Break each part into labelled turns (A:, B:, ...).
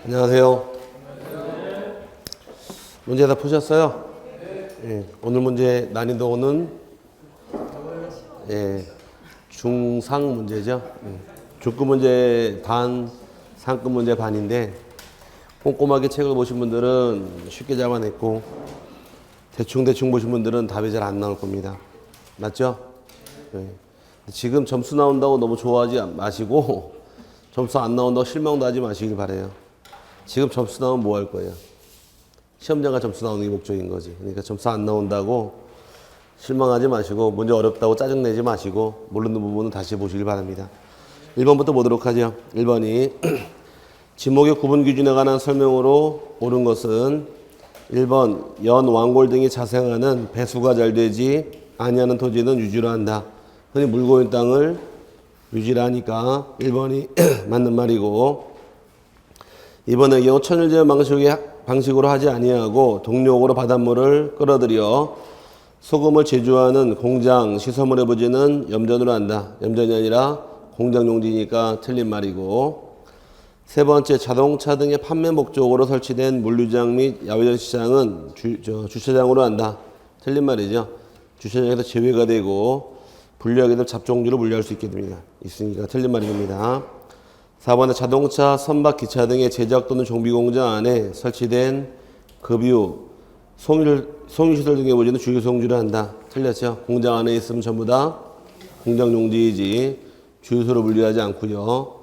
A: 안녕하세요. 문제 다 푸셨어요? 예, 오늘 문제 난이도는 중상 문제죠. 중급 문제 반, 상급 문제 반인데 꼼꼼하게 책을 보신 분들은 쉽게 잡아냈고 대충 보신 분들은 답이 잘 안 나올 겁니다. 맞죠? 예. 지금 점수 나온다고 너무 좋아하지 마시고 점수 안 나온다고 실망도 하지 마시길 바래요. 지금 점수 나오면 뭐 할 거예요? 시험장가 점수 나오는 게 목적인 거지. 그러니까 점수 안 나온다고 실망하지 마시고 문제 어렵다고 짜증내지 마시고 모르는 부분은 다시 보시길 바랍니다. 1번부터 보도록 하죠. 1번이 지목의 구분 기준에 관한 설명으로 옳은 것은 1번 연, 왕골 등이 자생하는 배수가 잘 되지 아니하는 토지는 유지로 한다. 흔히 물고 있는 땅을 유지를 하니까 1번이 맞는 말이고, 2번의 경우 천일제 방식으로 하지 아니하고 동력으로 바닷물을 끌어들여 소금을 제조하는 공장 시설물의 부지는 염전으로 한다. 염전이 아니라 공장 용지니까 틀린 말이고, 세 번째 자동차 등의 판매 목적으로 설치된 물류장 및 야외전 시장은 주차장으로 한다. 틀린 말이죠. 주차장에서 제외가 되고 분류하게 되면 잡종주로 분류할 수 있게 됩니다. 있으니까 틀린 말입니다. 4번에 자동차, 선박, 기차 등의 제작 또는 정비 공장 안에 설치된 급유, 송유시설 등의 부지는 주유소용지를 한다. 틀렸죠? 공장 안에 있으면 전부 다 공장 용지이지 주유소로 분류하지 않고요.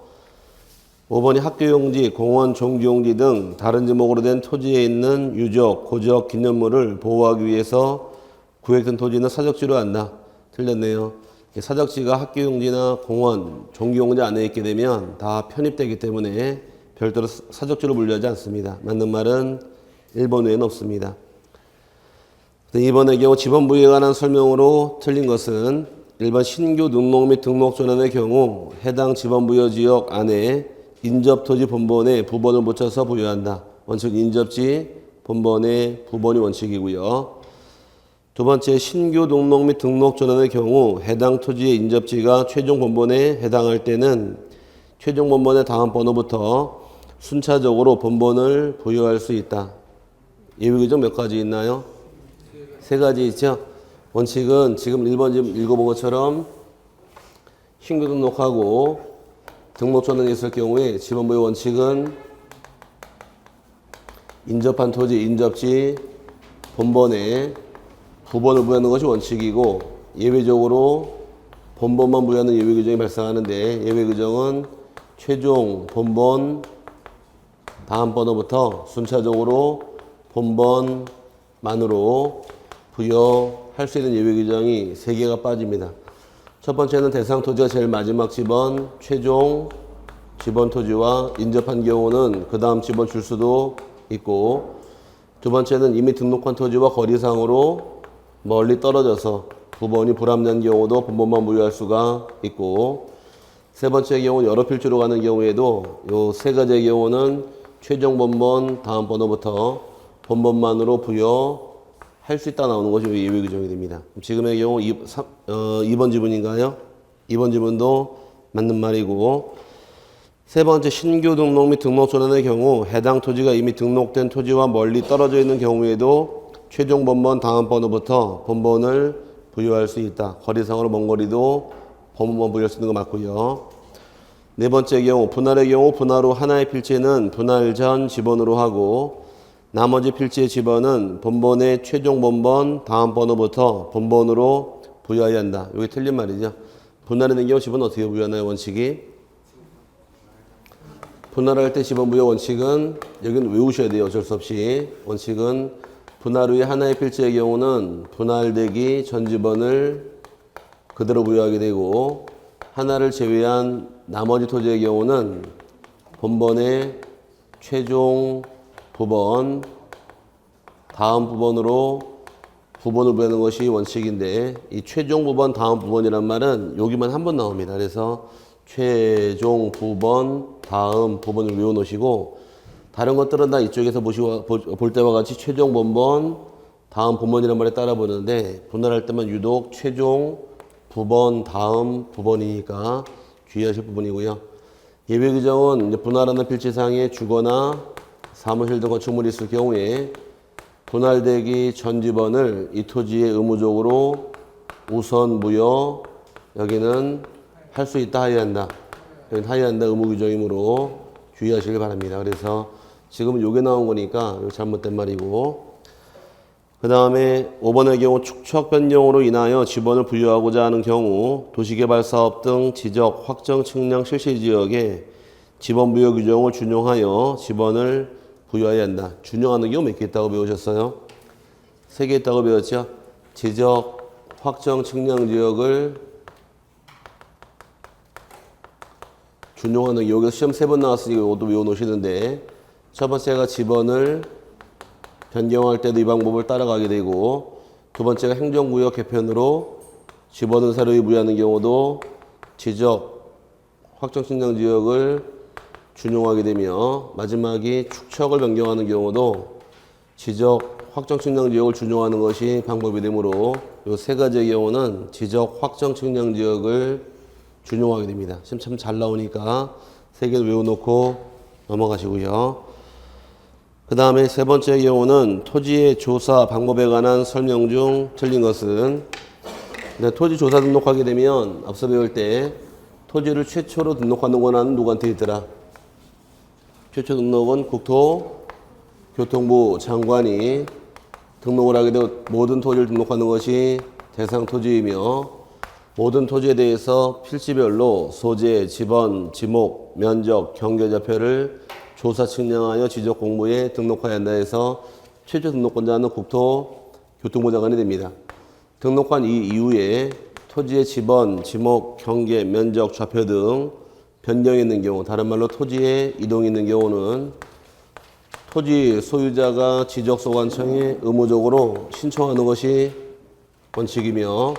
A: 5번이 학교용지, 공원, 종기용지 등 다른 지목으로 된 토지에 있는 유적, 고적, 기념물을 보호하기 위해서 구획된 토지는 사적지로 한다. 틀렸네요. 사적지가 학교용지나 공원, 종기용지 안에 있게 되면 다 편입되기 때문에 별도로 사적지로 분류하지 않습니다. 맞는 말은 1번 외에는 없습니다. 2번의 경우 지번부에 관한 설명으로 틀린 것은 1번 신규 등록 및 등록 전환의 경우 해당 지번부여 지역 안에 인접토지 본번에 부번을 붙여서 부여한다. 원칙 인접지 본번에 부번이 원칙이고요. 두 번째, 신규 등록 및 등록 전환의 경우 해당 토지의 인접지가 최종 본번에 해당할 때는 최종 본번의 다음 번호부터 순차적으로 본번을 부여할 수 있다. 예외 규정 몇 가지 있나요? 세 가지 있죠. 원칙은 지금 1번 지금 읽어본 것처럼 신규 등록하고 등록 전환이 있을 경우에 지번부의 원칙은 인접한 토지, 인접지 본번에 부번을 부여하는 것이 원칙이고, 예외적으로 본번만 부여하는 예외 규정이 발생하는데, 예외 규정은 최종 본번 다음 번호부터 순차적으로 본번만으로 부여할 수 있는 예외 규정이 3개가 빠집니다. 첫 번째는 대상 토지가 제일 마지막 지번, 최종 지번 토지와 인접한 경우는 그 다음 지번 줄 수도 있고, 두 번째는 이미 등록한 토지와 거리상으로 멀리 떨어져서 부번이 불합리한 경우도 본번만 부여할 수가 있고, 세 번째 경우 여러 필지로 가는 경우에도 요 세 가지의 경우는 최종 본번 다음 번호부터 본번만으로 부여할 수 있다 나오는 것이 예외 규정이 됩니다. 지금의 경우 2번 지분인가요? 2번 지분도 맞는 말이고, 세 번째 신규 등록 및 등록 전환의 경우 해당 토지가 이미 등록된 토지와 멀리 떨어져 있는 경우에도 최종 본번 다음 번호부터 본번을 부여할 수 있다. 거리상으로 먼 거리도 본번 부여할 수 있는 거 맞고요. 네 번째 경우 분할의 경우 분할 후 하나의 필지는 분할 전 지번으로 하고 나머지 필지의 지번은 본번의 최종 본번 다음 번호부터 본번으로 부여해야 한다. 이게 틀린 말이죠. 분할의 경우 지번 어떻게 부여하나요? 원칙이? 분할할 때 지번 부여 원칙은 여기는 외우셔야 돼요. 어쩔 수 없이. 원칙은 분할 후에 하나의 필지의 경우는 분할되기 전 지번을 그대로 부여하게 되고, 하나를 제외한 나머지 토지의 경우는 본번의 최종 부번 다음 부번으로 부번을 부여하는 것이 원칙인데, 이 최종 부번 다음 부번이란 말은 여기만 한 번 나옵니다. 그래서 최종 부번 다음 부번을 외워놓으시고, 다른 것들은 다 이쪽에서 볼 때와 같이 최종 본번 다음 본번이란 말에 따라 보는데, 분할할 때만 유독 최종 부번 다음 부번이니까 주의하실 부분이고요. 예외 규정은 이제 분할하는 필지상에 주거나 사무실 등 건축물이 있을 경우에 분할되기 전 지번을 이 토지에 의무적으로 우선 부여, 여기는 할 수 있다 하여야 한다. 여기는 하여야 한다 의무 규정이므로 주의하시길 바랍니다. 그래서 지금은 요게 나온 거니까 이거 잘못된 말이고, 그 다음에 5번의 경우 축척 변경으로 인하여 지번을 부여하고자 하는 경우 도시개발사업 등 지적 확정 측량 실시 지역에 지번 부여 규정을 준용하여 지번을 부여해야 한다. 준용하는 경우 몇 개 있다고 배우셨어요? 3개 있다고 배웠죠? 지적 확정 측량 지역을 준용하는 경우, 여기서 시험 3번 나왔으니까 이것도 외워놓으시는데, 첫 번째가 지번을 변경할 때도 이 방법을 따라가게 되고, 두 번째가 행정구역 개편으로 지번을 새로 부여하는 경우도 지적 확정 측량 지역을 준용하게 되며, 마지막이 축척을 변경하는 경우도 지적 확정 측량 지역을 준용하는 것이 방법이 되므로 이 세 가지의 경우는 지적 확정 측량 지역을 준용하게 됩니다. 지금 참 잘 나오니까 세 개를 외워놓고 넘어가시고요. 그 다음에 세 번째 경우는 토지의 조사 방법에 관한 설명 중 틀린 것은, 토지 조사 등록하게 되면 앞서 배울 때 토지를 최초로 등록하는 권한은 누구한테 있더라? 최초 등록은 국토교통부 장관이 등록을 하게 되고, 모든 토지를 등록하는 것이 대상 토지이며, 모든 토지에 대해서 필지별로 소재, 지번, 지목, 면적, 경계좌표를 조사 측량하여 지적공부에 등록해야 한다 해서 최초 등록권자는 국토교통부 장관이 됩니다. 등록한 이후에 토지의 지번, 지목, 경계, 면적, 좌표 등 변경이 있는 경우, 다른 말로 토지에 이동이 있는 경우는 토지 소유자가 지적소관청에 의무적으로 신청하는 것이 원칙이며,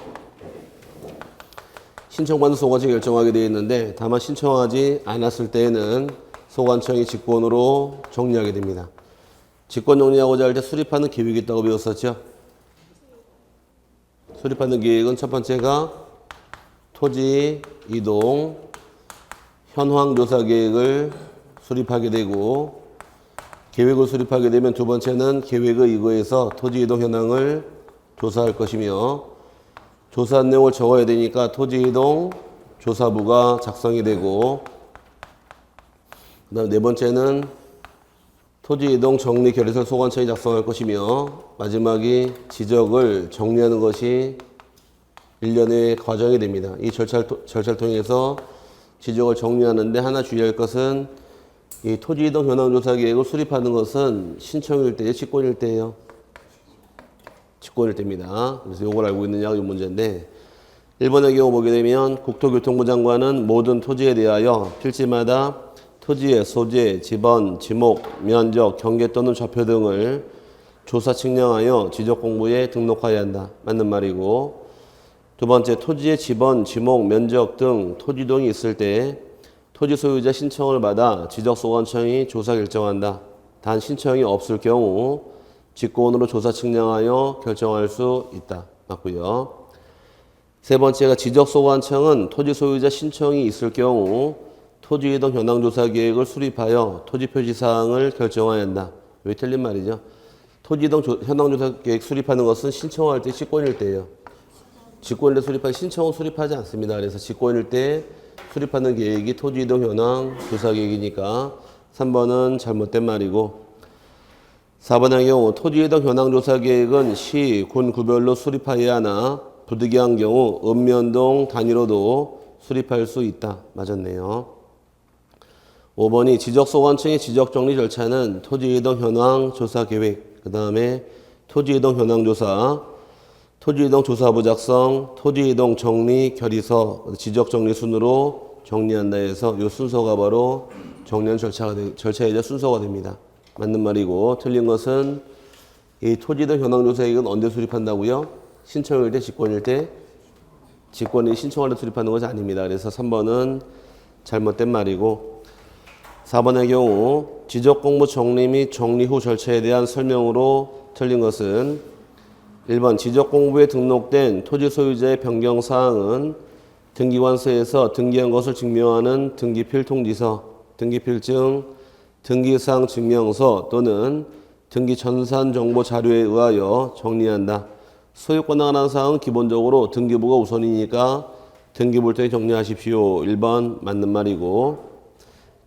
A: 신청받는 소관청이 결정하게 되어 있는데, 다만 신청하지 않았을 때에는 소관청이 직권으로 정리하게 됩니다. 직권 정리하고자 할 때 수립하는 계획이 있다고 배웠었죠? 수립하는 계획은 첫 번째가 토지 이동 현황 조사 계획을 수립하게 되고, 계획을 수립하게 되면 두 번째는 계획의 이거에서 토지 이동 현황을 조사할 것이며, 조사한 내용을 적어야 되니까 토지 이동 조사부가 작성이 되고, 그 다음 네 번째는 토지 이동 정리 결의서를 소관청이 작성할 것이며, 마지막이 지적을 정리하는 것이 일련의 과정이 됩니다. 이 절차를 통해서 지적을 정리하는데 하나 주의할 것은, 이 토지 이동 현황 조사 계획을 수립하는 것은 신청일 때예요, 직권일 때예요? 직권일 때입니다. 그래서 이걸 알고 있느냐가 이 문제인데, 1번의 경우 보게 되면 국토교통부 장관은 모든 토지에 대하여 필지마다 토지의 소재, 지번, 지목, 면적, 경계 또는 좌표 등을 조사 측량하여 지적공부에 등록해야 한다. 맞는 말이고, 두 번째, 토지의 지번, 지목, 면적 등 토지 이동이 있을 때 토지 소유자 신청을 받아 지적소관청이 조사 결정한다. 단 신청이 없을 경우 직권으로 조사 측량하여 결정할 수 있다. 맞고요. 세 번째가 지적소관청은 토지 소유자 신청이 있을 경우 토지 이동 현황 조사 계획을 수립하여 토지 표시 사항을 결정해야 한다. 왜 틀린 말이죠? 토지 이동 현황 조사 계획 수립하는 것은 신청할 때 직권일 때예요. 직권일 때 수립한 신청은 수립하지 않습니다. 그래서 직권일 때 수립하는 계획이 토지 이동 현황 조사 계획이니까 3번은 잘못된 말이고, 4번의 경우 토지 이동 현황 조사 계획은 시, 군 구별로 수립하여야 하나 부득이한 경우 읍면동 단위로도 수립할 수 있다. 맞았네요. 5번이 지적소관청의 지적정리 절차는 토지이동 현황 조사 계획, 그 다음에 토지이동 현황 조사, 토지이동 조사부 작성, 토지이동 정리 결의서, 지적정리 순으로 정리한다 해서 이 순서가 바로 정리한 절차이자 순서가 됩니다. 맞는 말이고, 틀린 것은 이 토지이동 현황 조사 계획은 언제 수립한다고요? 신청일 때, 직권일 때? 직권이 신청할 때 수립하는 것이 아닙니다. 그래서 3번은 잘못된 말이고, 4번의 경우 지적공부 정리 및 정리 후 절차에 대한 설명으로 틀린 것은 1번 지적공부에 등록된 토지 소유자의 변경사항은 등기관서에서 등기한 것을 증명하는 등기필 통지서, 등기필증, 등기사항 증명서 또는 등기 전산 정보 자료에 의하여 정리한다. 소유권에 관한 사항은 기본적으로 등기부가 우선이니까 등기부를 통해 정리하십시오. 1번 맞는 말이고,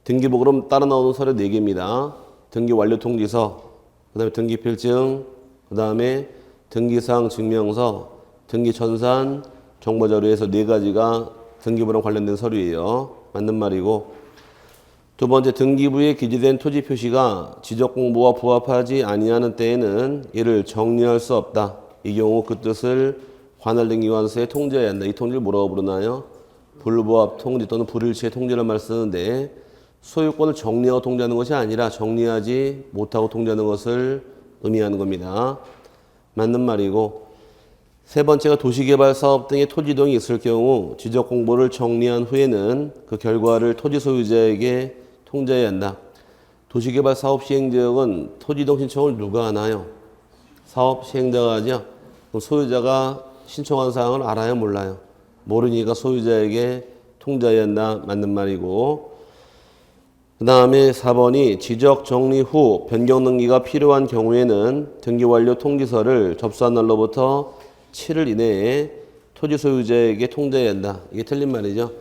A: 등기부 그럼 따라 나오는 서류 4개입니다. 등기 완료 통지서, 그 다음에 등기필증, 그 다음에 등기사항 증명서, 등기 전산 정보 자료에서 4가지가 등기부랑 관련된 서류예요. 맞는 말이고, 두 번째, 등기부에 기재된 토지 표시가 지적 공부와 부합하지 아니하는 때에는 이를 정리할 수 없다. 이 경우 그 뜻을 관할 등기관서에 통지해야 한다. 이 통지를 뭐라고 부르나요? 불부합 통지 또는 불일치의 통지란 말을 쓰는데, 소유권을 정리하고 통지하는 것이 아니라 정리하지 못하고 통지하는 것을 의미하는 겁니다. 맞는 말이고, 세 번째가 도시개발 사업 등의 토지 이동이 있을 경우 지적 공보를 정리한 후에는 그 결과를 토지 소유자에게 통지해야 한다. 도시개발 사업 시행지역은 토지 이동 신청을 누가 하나요? 사업 시행자가 하죠. 그럼 소유자가 신청한 사항을 알아요, 몰라요? 모르니까 소유자에게 통지해야 한다. 맞는 말이고, 그 다음에 4번이 지적 정리 후 변경 등기가 필요한 경우에는 등기 완료 통지서를 접수한 날로부터 7일 이내에 토지 소유자에게 통지해야 한다. 이게 틀린 말이죠.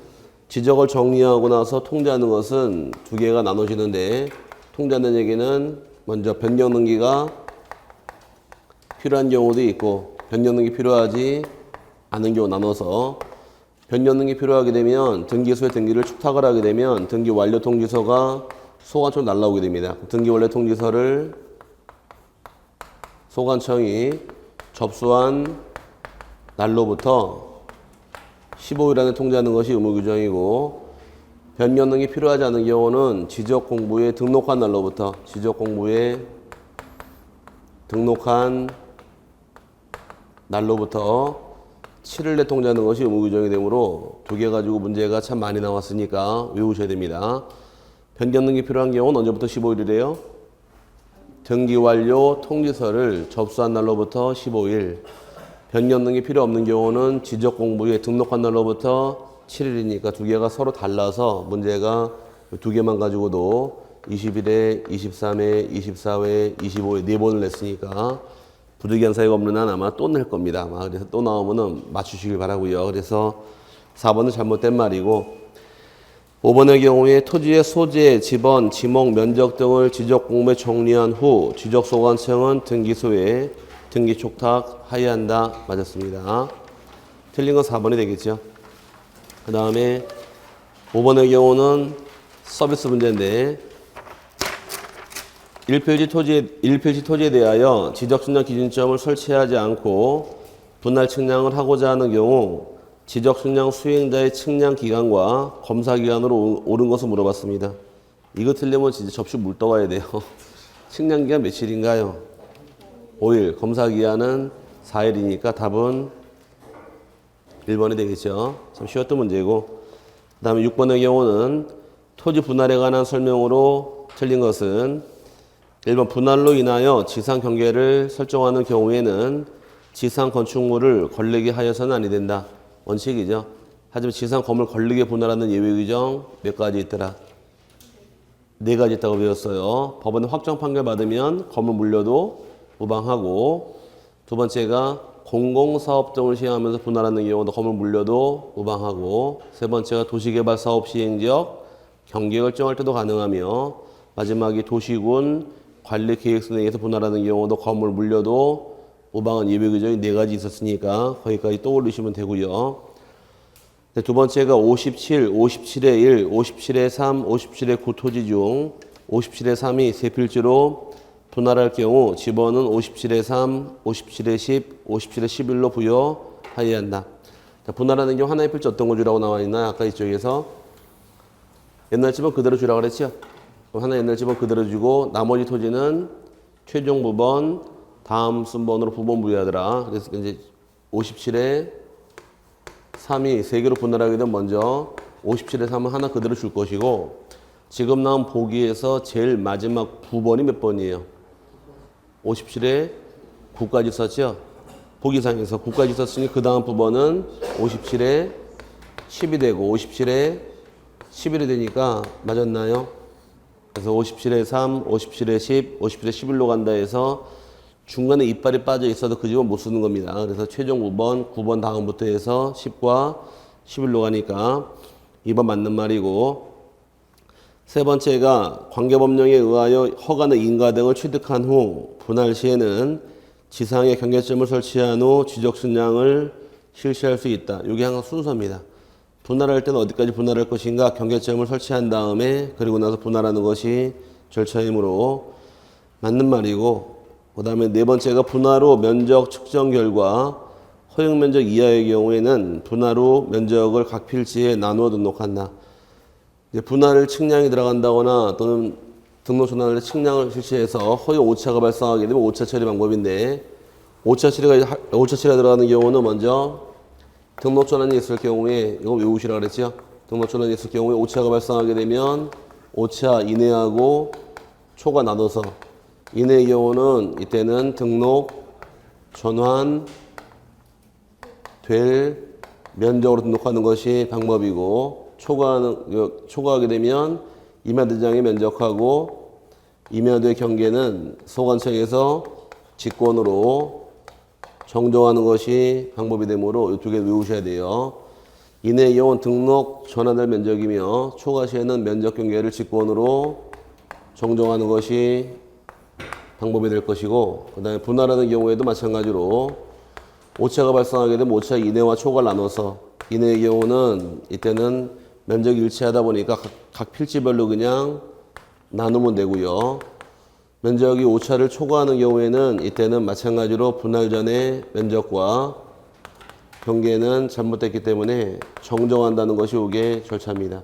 A: 지적을 정리하고 나서 통지하는 것은 2개가 나눠지는데, 통지하는 얘기는 먼저 변경 등기가 필요한 경우도 있고 변경 등기 필요하지 않은 경우 나눠서, 변경 등기 필요하게 되면 등기소에 등기를 축탁을 하게 되면 등기 완료 통지서가 소관청으로 날라오게 됩니다. 등기 완료 통지서를 소관청이 접수한 날로부터 15일 안에 통지하는 것이 의무규정이고, 변경 등기 필요하지 않은 경우는 지적공부에 등록한 날로부터, 지적공부에 등록한 날로부터 7일 내 통지하는 것이 의무규정이 되므로 2개 가지고 문제가 참 많이 나왔으니까 외우셔야 됩니다. 변경 등기 필요한 경우는 언제부터 15일이래요? 등기 완료 통지서를 접수한 날로부터 15일. 변경 등기 필요 없는 경우는 지적 공부에 등록한 날로부터 7일이니까 2개가 서로 달라서 문제가 2개만 가지고도 20일에, 23회, 24회, 25회 4번을 냈으니까 부득이한 사유가 없는 한 아마 또 낼 겁니다. 아마 그래서 또 나오면은 맞추시길 바라고요. 그래서 4번은 잘못된 말이고, 5번의 경우에 토지의 소재, 지번, 지목, 면적 등을 지적 공부에 정리한 후 지적 소관청은 등기소에 등기 촉탁 하여한다. 맞았습니다. 틀린 건 4번이 되겠죠. 그 다음에 5번의 경우는 서비스 문제인데, 1필지 토지에 대하여 지적 측량 기준점을 설치하지 않고 분할 측량을 하고자 하는 경우 지적 측량 수행자의 측량 기간과 검사 기간으로 옳은 것을 물어봤습니다. 이거 틀리면 진짜 접시 물 떠와야 돼요. 측량 기간 며칠인가요? 5일. 검사 기간은 4일이니까 답은 1번이 되겠죠. 참 쉬웠던 문제고, 그 다음에 6번의 경우는 토지 분할에 관한 설명으로 틀린 것은 1번 분할로 인하여 지상 경계를 설정하는 경우에는 지상 건축물을 걸리게 하여서는 아니 된다. 원칙이죠. 하지만 지상 건물 걸리게 분할하는 예외 규정 몇 가지 있더라? 4가지 있다고 배웠어요. 법원에 확정 판결 받으면 건물 물려도 무방하고, 두 번째가 공공사업 등을 시행하면서 분할하는 경우도 건물 물려도 무방하고, 세 번째가 도시개발 사업 시행지역 경계 결정할 때도 가능하며, 마지막이 도시군 관리 계획서 내에서 분할하는 경우도 건물 물려도 무방한 예외 규정이 4가지 있었으니까 거기까지 떠올리시면 되고요. 두 번째가 57, 57의 1, 57의 3, 57의 9 토지 중 57의 3이 세 필지로 분할할 경우 지번은 57의 3, 57의 10, 57의 11로 부여하여야 한다. 자, 분할하는 경우 하나의 필지 어떤 거 주라고 나와 있나요? 아까 이쪽에서 옛날 집은 그대로 주라고 그랬죠? 하나 옛날 집은 그대로 주고 나머지 토지는 최종 부번 다음 순번으로 부번 부여하더라. 그래서 이제 57에 3이 3개로 분할하게 되면 먼저 57에 3은 하나 그대로 줄 것이고, 지금 나온 보기에서 제일 마지막 부번이 몇 번이에요? 57에 9까지 썼죠? 보기상에서 9까지 썼으니 그 다음 부번은 57에 10이 되고 57에 11이 되니까 맞았나요? 그래서 57에 3, 57에 10, 57에 11로 간다 해서 중간에 이빨이 빠져 있어도 그 집은 못 쓰는 겁니다. 그래서 최종 9번 다음부터 해서 10과 11로 가니까 2번 맞는 말이고, 세 번째가 관계법령에 의하여 허가는 인가 등을 취득한 후 분할 시에는 지상에 경계점을 설치한 후 지적순량을 실시할 수 있다. 이게 항상 순서입니다. 분할할 때는 어디까지 분할할 것인가, 경계점을 설치한 다음에 그리고 나서 분할하는 것이 절차이므로 맞는 말이고, 그 다음에 네 번째가 분할 후 면적 측정 결과 허용 면적 이하의 경우에는 분할 후 면적을 각 필지에 나누어 등록한다. 이제 분할 측량이 들어간다거나 또는 등록 전환할 때 측량을 실시해서 허용 오차가 발생하게 되면 오차 처리 방법인데, 오차 처리가 들어가는 경우는 먼저 등록 전환이 있을 경우에, 이거 외우시라 그랬죠? 등록 전환이 있을 경우에 오차가 발생하게 되면 오차 이내하고 초가 나눠서, 이내의 경우는 이때는 등록 전환 될 면적으로 등록하는 것이 방법이고, 초과하게 되면 임야대장의 면적하고 임야대 경계는 소관청에서 직권으로 정정하는 것이 방법이 되므로 이쪽에 외우셔야 돼요. 이내의 경우는 등록 전환될 면적이며 초과 시에는 면적 경계를 직권으로 정정하는 것이 방법이 될 것이고, 그 다음에 분할하는 경우에도 마찬가지로 오차가 발생하게 되면 오차 이내와 초과를 나눠서, 이내의 경우는 이때는 면적이 일치하다 보니까 각 필지별로 그냥 나누면 되고요. 면적이 오차를 초과하는 경우에는 이때는 마찬가지로 분할 전에 면적과 경계는 잘못됐기 때문에 정정한다는 것이 이게 절차입니다.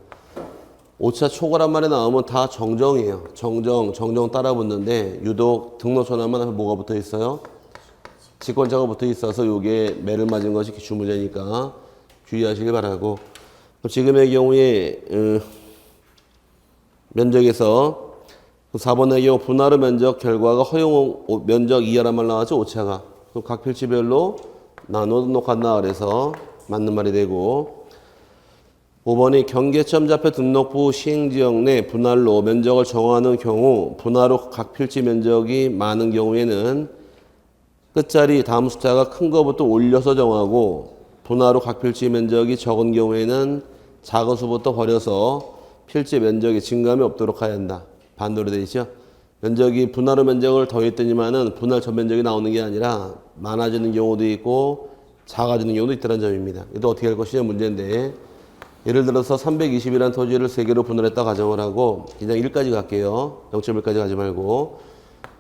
A: 오차 초과란 말이 나오면 다 정정이에요. 정정 따라 붙는데, 유독 등록 전환만 하면 뭐가 붙어 있어요? 직권자가 붙어 있어서 이게 매를 맞은 것이 기출문제니까 주의하시길 바라고, 지금의 경우에 면적에서 4번의 경우 분할 후 면적 결과가 허용 면적 이하란 말 나왔죠? 오차가. 각 필지별로 나눠 등록한다 그래서 맞는 말이 되고, 5번이 경계점 좌표 등록부 시행지역 내 분할로 면적을 정하는 경우 분할 후 각 필지 면적이 많은 경우에는 끝자리 다음 숫자가 큰 것부터 올려서 정하고, 분할 후 각 필지 면적이 적은 경우에는 작은 수부터 버려서 필지 면적이 증감이 없도록 해야 한다. 반대로 되어 있죠. 면적이 분할 후 면적을 더했더니만은 분할 전 면적이 나오는 게 아니라 많아지는 경우도 있고 작아지는 경우도 있다는 점입니다. 이것도 어떻게 할 것이냐 문제인데, 예를 들어서 320이라는 토지를 3개로 분할했다 가정을 하고, 그냥 1까지 갈게요. 0.1까지 가지 말고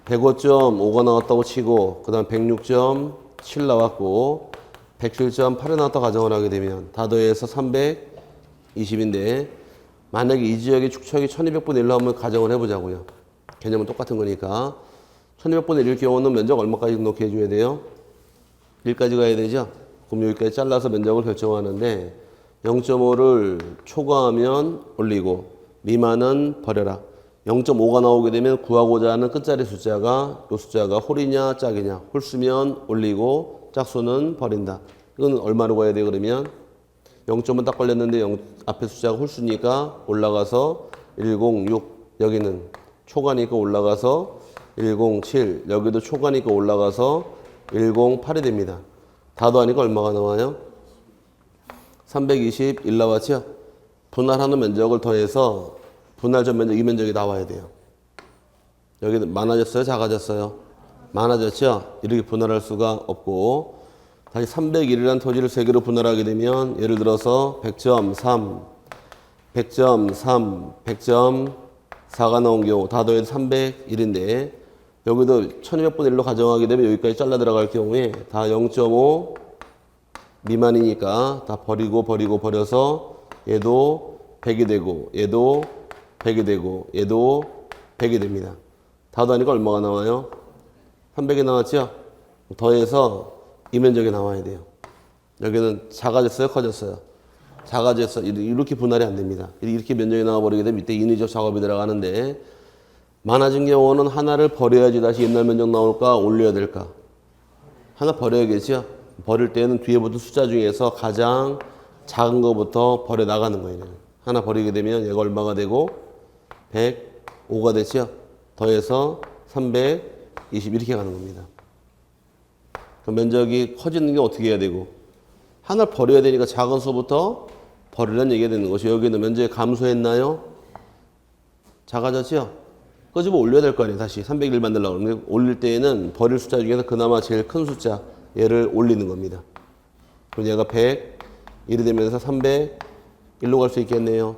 A: 105.5가 나왔다고 치고, 그 다음 106.7 나왔고 107.8이 나왔다 가정을 하게 되면 다 더해서 320인데, 만약에 이 지역의 축척이 1200분의 1로 한번 가정을 해보자고요. 개념은 똑같은 거니까 1200분의 1일 경우는 면적 얼마까지 등록해 줘야 돼요? 1까지 가야 되죠? 그럼 여기까지 잘라서 면적을 결정하는데, 0.5를 초과하면 올리고 미만은 버려라. 0.5가 나오게 되면 구하고자 하는 끝자리 숫자가, 이 숫자가 홀이냐 짝이냐, 홀수면 올리고 짝수는 버린다. 이건 얼마로 가야 돼요? 그러면 0.5 딱 걸렸는데 앞에 숫자가 홀수니까 올라가서 106, 여기는 초과니까 올라가서 107, 여기도 초과니까 올라가서 108이 됩니다. 다 더하니까 얼마가 나와요? 321 나왔죠? 분할하는 면적을 더해서 분할 전 면적 이 면적이 나와야 돼요. 여기 많아졌어요? 작아졌어요? 많아졌죠? 이렇게 분할할 수가 없고, 다시 301이라는 토지를 3개로 분할하게 되면 예를 들어서 100.3, 100.3, 100.4가 나온 경우 다 더해서 301인데, 여기도 1200분의 1로 가정하게 되면 여기까지 잘라 들어갈 경우에 다 0.5 미만이니까 다 버려서 얘도 100이 되고 얘도 100이 되고 얘도 100이 됩니다. 다 더하니까 얼마가 나와요? 300이 나왔죠? 더해서 이 면적이 나와야 돼요. 여기는 작아졌어요? 커졌어요? 작아졌어요. 이렇게 분할이 안 됩니다. 이렇게 면적이 나와버리게 되면 이때 인위적 작업이 들어가는데, 많아진 경우는 하나를 버려야지 다시 옛날 면적 나올까? 올려야 될까? 하나 버려야겠죠? 버릴 때는 뒤에 붙은 숫자 중에서 가장 작은 거부터 버려 나가는 거예요. 하나 버리게 되면 얘가 얼마가 되고 105가 됐죠. 더해서 320 이렇게 가는 겁니다. 그럼 면적이 커지는 게 어떻게 해야 되고 하나를 버려야 되니까 작은 수부터 버리라는 얘기가 되는 것이 여기는 면적이 감소했나요? 작아졌죠? 끄집어 올려야 될 거 아니에요. 다시 301 만들려고 그러는데 올릴 때에는 버릴 숫자 중에서 그나마 제일 큰 숫자 얘를 올리는 겁니다. 그럼 얘가 100 1이 되면서 301로 갈 수 있겠네요.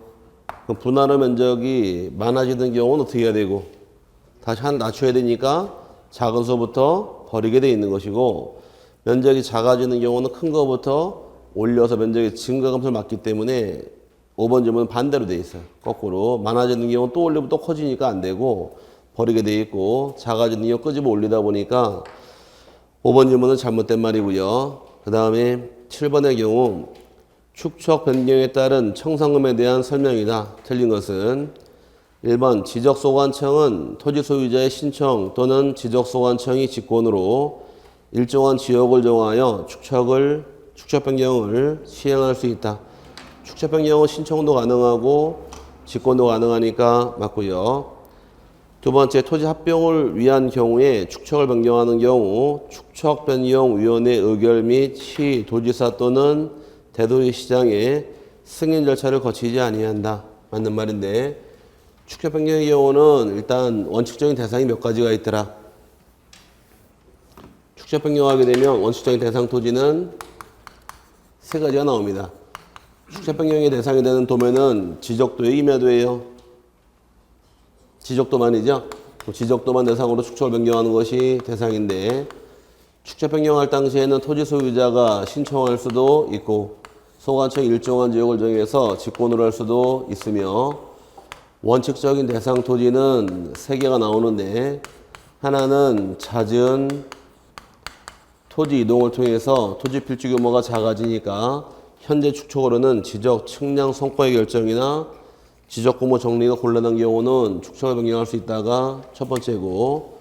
A: 그럼 분할의 면적이 많아지는 경우는 어떻게 해야 되고 다시 하나 낮춰야 되니까 작은 수부터 버리게 되어 있는 것이고 면적이 작아지는 경우는 큰 거부터 올려서 면적의 증가감소를 막기 때문에 5번 질문은 반대로 되어 있어요. 거꾸로 많아지는 경우는 또 올리면 또 커지니까 안 되고 버리게 되어 있고 작아지는 경우 끄집어 올리다 보니까 5번 질문은 잘못된 말이고요. 그 다음에 7번의 경우 축척 변경에 따른 청산금에 대한 설명이다. 틀린 것은 1번 지적소관청은 토지 소유자의 신청 또는 지적소관청이 직권으로 일정한 지역을 정하여 축척 변경을 시행할 수 있다. 축척 변경은 신청도 가능하고 직권도 가능하니까 맞고요. 두 번째 토지 합병을 위한 경우에 축척을 변경하는 경우 축척변경위원회 의결 및 시 도지사 또는 대도시시장의 승인 절차를 거치지 아니한다. 맞는 말인데 축척 변경의 경우는 일단 원칙적인 대상이 몇 가지가 있더라. 축척 변경하게 되면 원칙적인 대상 토지는 세 가지가 나옵니다. 축척 변경의 대상이 되는 도면은 지적도의 임야도예요. 지적도만이죠. 지적도만 대상으로 축척을 변경하는 것이 대상인데 축척 변경할 당시에는 토지 소유자가 신청할 수도 있고 소관청이 일정한 지역을 정해서 직권으로 할 수도 있으며 원칙적인 대상 토지는 세 개가 나오는데 하나는 잦은 토지 이동을 통해서 토지 필지 규모가 작아지니까 현재 축척으로는 지적 측량 성과의 결정이나 지적 공모 정리가 곤란한 경우는 축척을 변경할 수 있다가 첫 번째고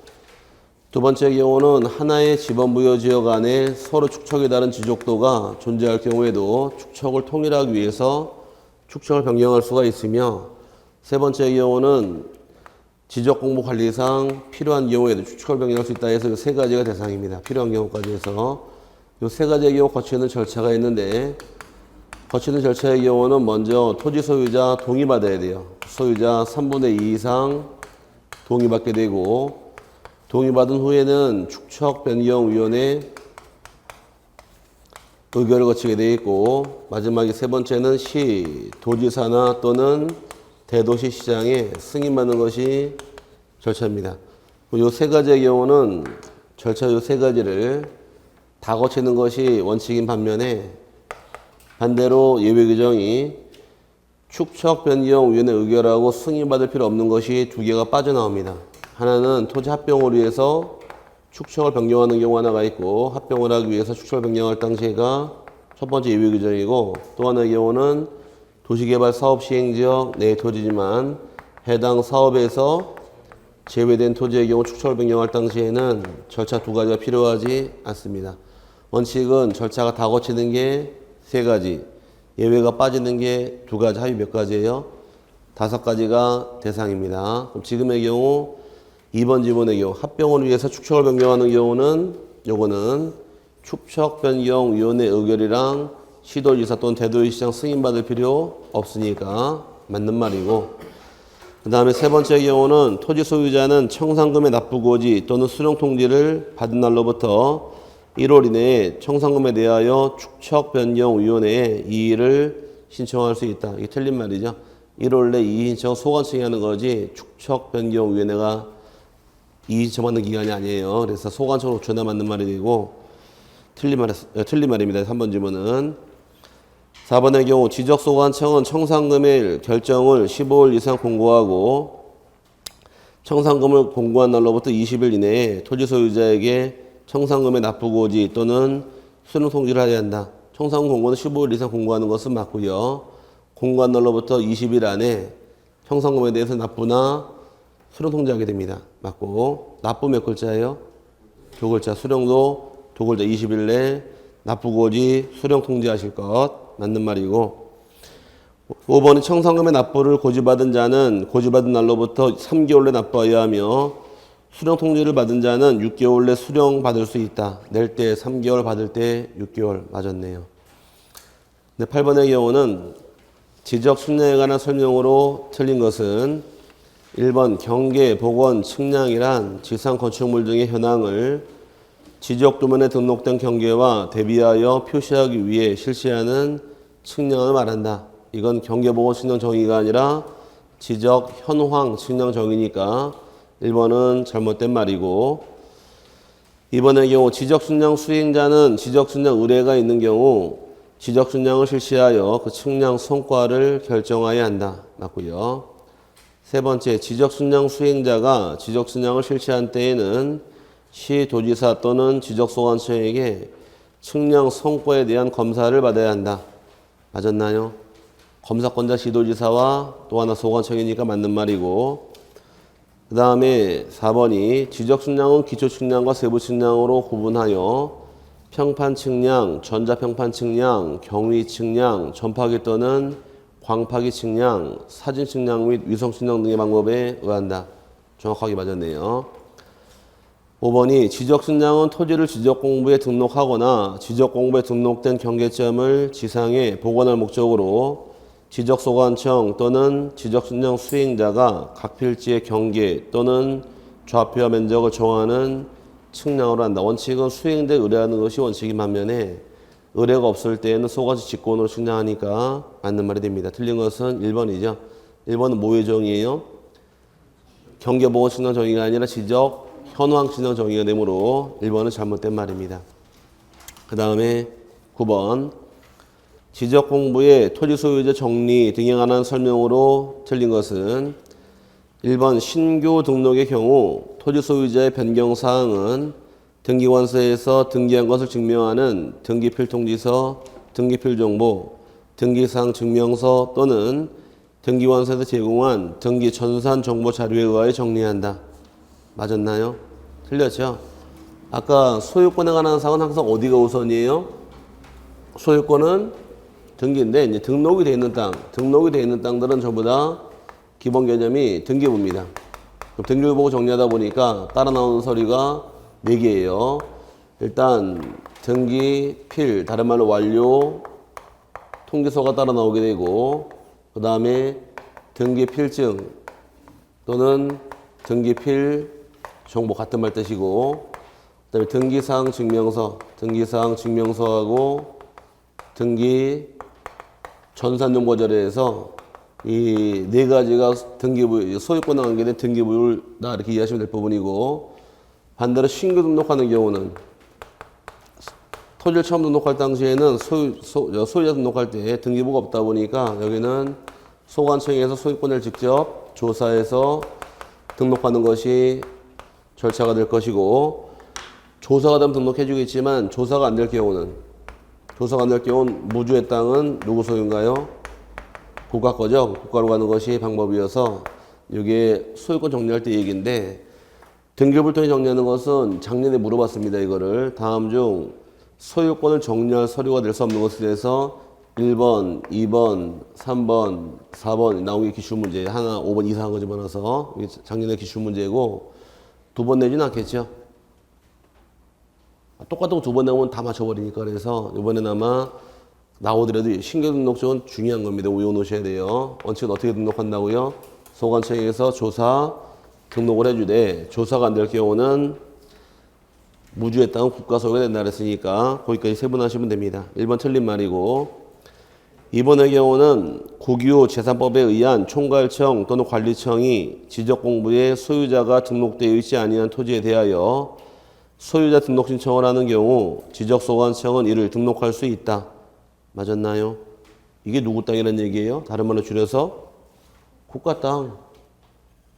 A: 두 번째 경우는 하나의 지번부여 지역 안에 서로 축척이 다른 지적도가 존재할 경우에도 축척을 통일하기 위해서 축척을 변경할 수가 있으며 세 번째 경우는 지적 공모 관리상 필요한 경우에도 축척을 변경할 수 있다 해서 이 세 가지가 대상입니다. 필요한 경우까지 해서 이 세 가지의 경우 거치는 절차가 있는데 거치는 절차의 경우는 먼저 토지 소유자 동의받아야 돼요. 소유자 3분의 2 이상 동의받게 되고 동의받은 후에는 축척변경위원회 의결을 거치게 되어 있고 마지막에 세 번째는 시, 도지사나 또는 대도시시장의 승인받는 것이 절차입니다. 이 세 가지의 경우는 절차 이 세 가지를 다 거치는 것이 원칙인 반면에 반대로 예외 규정이 축척변경위원회 의결하고 승인받을 필요 없는 것이 두 개가 빠져나옵니다. 하나는 토지 합병을 위해서 축척을 변경하는 경우 하나가 있고 합병을 하기 위해서 축척을 변경할 당시가 첫 번째 예외 규정이고 또 하나의 경우는 도시개발 사업 시행지역 내 토지지만 해당 사업에서 제외된 토지의 경우 축척을 변경할 당시에는 절차 두 가지가 필요하지 않습니다. 원칙은 절차가 다 거치는 게 세 가지, 예외가 빠지는 게 두 가지, 합이 몇 가지예요? 5가지가 대상입니다. 그럼 지금의 경우 2번 지문의 경우 합병을 위해서 축척을 변경하는 경우는 요거는 축척변경위원회 의결이랑 시도지사 또는 대도시시장 승인받을 필요 없으니까 맞는 말이고 그 다음에 세 번째 경우는 토지 소유자는 청산금의 납부고지 또는 수령통지를 받은 날로부터 1월 이내에 청산금에 대하여 축척변경위원회에 이의를 신청할 수 있다. 이게 틀린 말이죠. 1월 내 이의 신청 소관청이 하는 거지 축척변경위원회가 이의 신청하는 기간이 아니에요. 그래서 소관청으로 전화 맞는 말이 되고 틀린 말입니다. 3번 질문은 4번의 경우 지적소관청은 청산금의 결정을 15일 이상 공고하고 청산금을 공고한 날로부터 20일 이내에 토지 소유자에게 청산금의 납부고지 또는 수령통지를 하여야 한다. 청산금 공고는 15일 이상 공고하는 것은 맞고요. 공고한 날로부터 20일 안에 청산금에 대해서 납부나 수령통지하게 됩니다. 맞고 납부 몇 글자예요? 두 글자. 수령도 두 글자 20일 내에 납부고지 수령통지하실 것. 맞는 말이고 5번이 청산금의 납부를 고지받은 자는 고지받은 날로부터 3개월 내 납부하여야 하며 수령 통지를 받은 자는 6개월 내 수령 받을 수 있다. 낼 때 3개월 받을 때 6개월 맞았네요. 근데 8번의 경우는 지적 측량에 관한 설명으로 틀린 것은 1번 경계, 복원, 측량이란 지상 건축물 등의 현황을 지적 도면에 등록된 경계와 대비하여 표시하기 위해 실시하는 측량을 말한다. 이건 경계, 복원, 측량 정의가 아니라 지적 현황 측량 정의니까 1번은 잘못된 말이고 2번의 경우 지적 측량 수행자는 지적 측량 의뢰가 있는 경우 지적 측량을 실시하여 그 측량 성과를 결정하여야 한다. 맞고요. 세 번째, 지적 측량 수행자가 지적 측량을 실시한 때에는 시도지사 또는 지적소관청에게 측량 성과에 대한 검사를 받아야 한다. 맞았나요? 검사권자 시도지사와 또 하나 소관청이니까 맞는 말이고 그 다음에 4번이 지적 측량은 기초 측량과 세부 측량으로 구분하여 평판 측량, 전자평판 측량, 경위 측량, 전파기 또는 광파기 측량, 사진 측량 및 위성 측량 등의 방법에 의한다. 정확하게 맞았네요. 5번이 지적 측량은 토지를 지적공부에 등록하거나 지적공부에 등록된 경계점을 지상에 복원할 목적으로 지적소관청 또는 지적측량 수행자가 각 필지의 경계 또는 좌표와 면적을 정하는 측량으로 한다. 원칙은 수행대 의뢰하는 것이 원칙인 반면에 의뢰가 없을 때에는 소관시 직권으로 측량하니까 맞는 말이 됩니다. 틀린 것은 1번이죠. 1번은 뭐의 정의예요? 경계보호 측량 정의가 아니라 지적 현황 측량 정의가 되므로 1번은 잘못된 말입니다. 그 다음에 9번 지적 공부의 토지 소유자 정리 등에 관한 설명으로 틀린 것은 1번 신규 등록의 경우 토지 소유자의 변경 사항은 등기관서에서 등기한 것을 증명하는 등기필 통지서, 등기필 정보, 등기사항 증명서 또는 등기관서에서 제공한 등기 전산 정보 자료에 의하여 정리한다. 맞았나요? 틀렸죠? 아까 소유권에 관한 사항은 항상 어디가 우선이에요? 소유권은 등기인데 이제 등록이 되어 있는 땅들은 전부 다 기본 개념이 등기부입니다. 등기부 보고 정리하다 보니까 따라 나오는 서류가 4개예요. 일단 등기필, 다른 말로 완료 통지서가 따라 나오게 되고 그 다음에 등기필증 또는 등기필 정보 같은 말 뜻이고 그 다음에 등기사항 증명서하고 등기 전산정보 자료에서 이 4가지가 등기부, 소유권에 관계된 등기부다 이렇게 이해하시면 될 부분이고 반대로 신규 등록하는 경우는 토지를 처음 등록할 당시에는 소유자 등록할 때 등기부가 없다 보니까 여기는 소관청에서 소유권을 직접 조사해서 등록하는 것이 절차가 될 것이고 조사가 되면 등록해 주겠지만 조사가 안 될 경우는 무주의 땅은 누구 소유인가요? 국가 거죠. 국가로 가는 것이 방법이어서 이게 소유권 정리할 때 얘기인데 등기부를 통해 정리하는 것은 작년에 물어봤습니다. 이거를 다음 중 소유권을 정리할 서류가 될 수 없는 것에 대해서 1번, 2번, 3번, 4번 나온 게 기출문제 하나 5번 이상한 거 집어넣어서 작년에 기출문제고 2번 내지는 않겠죠. 똑같은 거 2번 내면 다 맞춰버리니까 그래서 이번엔 아마 나오더라도 신규 등록증은 중요한 겁니다. 외워놓으셔야 돼요. 원칙은 어떻게 등록한다고요? 소관청에서 조사 등록을 해주되 조사가 안 될 경우는 무주의 땅은 국가 소유가 된다 그랬으니까 거기까지 세분하시면 됩니다. 1번 틀린 말이고 2번의 경우는 국유 재산법에 의한 총괄청 또는 관리청이 지적공부에 소유자가 등록되어 있지 아니한 토지에 대하여 소유자 등록 신청을 하는 경우 지적소관청은 이를 등록할 수 있다. 맞았나요? 이게 누구 땅이라는 얘기예요? 다른 말로 줄여서 국가 땅.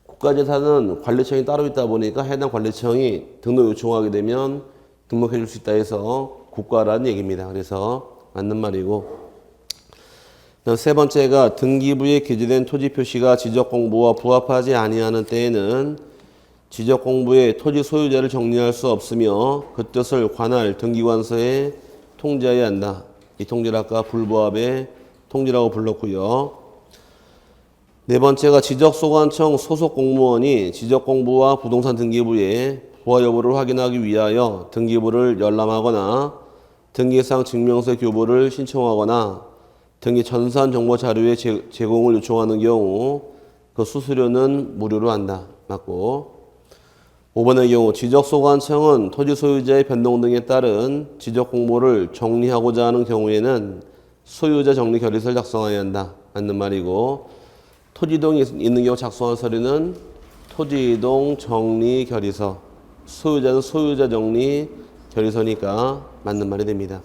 A: 국가재산은 관리청이 따로 있다 보니까 해당 관리청이 등록 요청하게 되면 등록해 줄 수 있다 해서 국가라는 얘기입니다. 그래서 맞는 말이고 세 번째가 등기부에 기재된 토지 표시가 지적공부와 부합하지 아니하는 때에는 지적공부에 토지 소유자를 정리할 수 없으며 그 뜻을 관할 등기관서에 통지해야 한다. 이 통지를 아까 불부합의 통지라고 불렀고요. 네 번째가 지적소관청 소속 공무원이 지적공부와 부동산 등기부에 부하 여부를 확인하기 위하여 등기부를 열람하거나 등기상 증명서 교부를 신청하거나 등기 전산 정보 자료의 제공을 요청하는 경우 그 수수료는 무료로 한다. 맞고. 5번의 경우 지적소관청은 토지 소유자의 변동 등에 따른 지적 공모를 정리하고자 하는 경우에는 소유자 정리 결의서를 작성해야 한다. 맞는 말이고, 토지이동이 있는 경우 작성할 서류는 토지이동 정리 결의서, 소유자는 소유자 정리 결의서니까 맞는 말이 됩니다.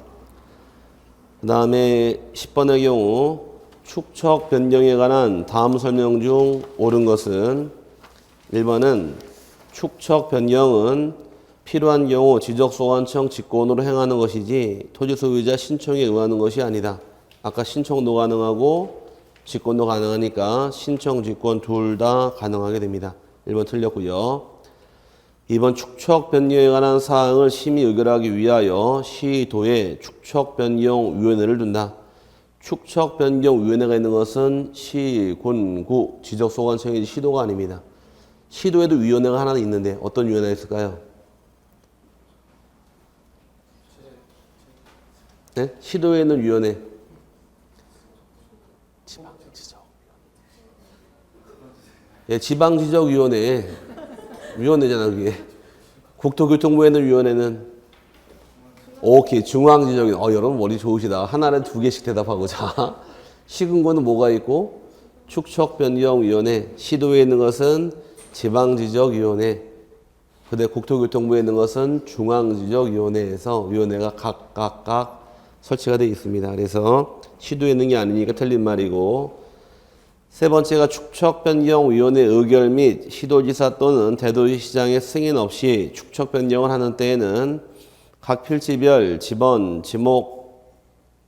A: 그 다음에 10번의 경우 축척 변경에 관한 다음 설명 중 옳은 것은 1번은 축척 변경은 필요한 경우 지적소관청 직권으로 행하는 것이지 토지 소유자 신청에 의하는 것이 아니다. 아까 신청도 가능하고 직권도 가능하니까 신청, 직권 둘 다 가능하게 됩니다. 1번 틀렸고요. 2번 축척 변경에 관한 사항을 심의 의결하기 위하여 시도에 축척 변경 위원회를 둔다. 축척 변경 위원회가 있는 것은 시, 군, 구, 지적소관청이 시도가 아닙니다. 시도에도 위원회가 하나 있는데 어떤 위원회가 있을까요? 네? 시도에 있는 위원회. 예, 지방지적위원회. 위원회잖아, 그게. 국토교통부에 있는 위원회는 오케이, 중앙지적위원회. 여러분 머리 좋으시다. 하나를 두 개씩 대답하고 자. 시군구는 뭐가 있고? 축척변경위원회. 시도에 있는 것은 지방지적위원회. 근데 국토교통부에 있는 것은 중앙지적위원회에서 위원회가 각각 설치가 되어 있습니다. 그래서 시도에 있는 게 아니니까 틀린 말이고, 세 번째가 축척변경위원회 의결 및 시도지사 또는 대도시장의 승인 없이 축척변경을 하는 때에는 각 필지별 지번, 지목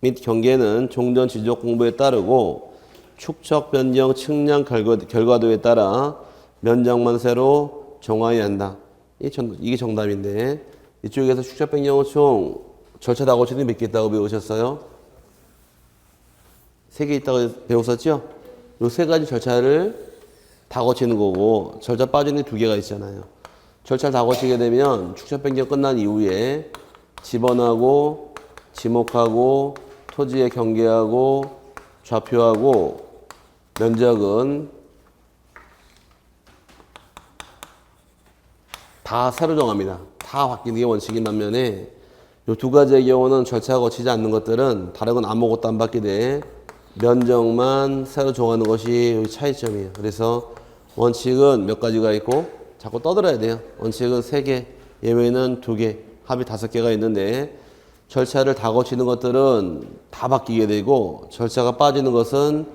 A: 및 경계는 종전 지적 공부에 따르고 축척변경 측량 결과도에 따라 면적만세로 정하여야 한다. 이게 정답인데, 이쪽에서 축척변경은 총 절차 다 거치는 몇 개 있다고 배우셨어요? 3개 있다고 배웠었죠? 요 3가지 절차를 다 거치는 거고, 절차 빠지는 2개가 있잖아요. 절차를 다 거치게 되면 축척 변경 끝난 이후에 지번하고 지목하고 토지의 경계하고 좌표하고 면적은 다 새로 정합니다. 다 바뀌는 게 원칙인 반면에 이 2가지의 경우는 절차가 거치지 않는 것들은 다른 건 아무것도 안 바뀌되 면적만 새로 정하는 것이 여기 차이점이에요. 그래서 원칙은 몇 가지가 있고 자꾸 떠들어야 돼요. 원칙은 3개, 예외는 2개, 합이 5개가 있는데 절차를 다 거치는 것들은 다 바뀌게 되고 절차가 빠지는 것은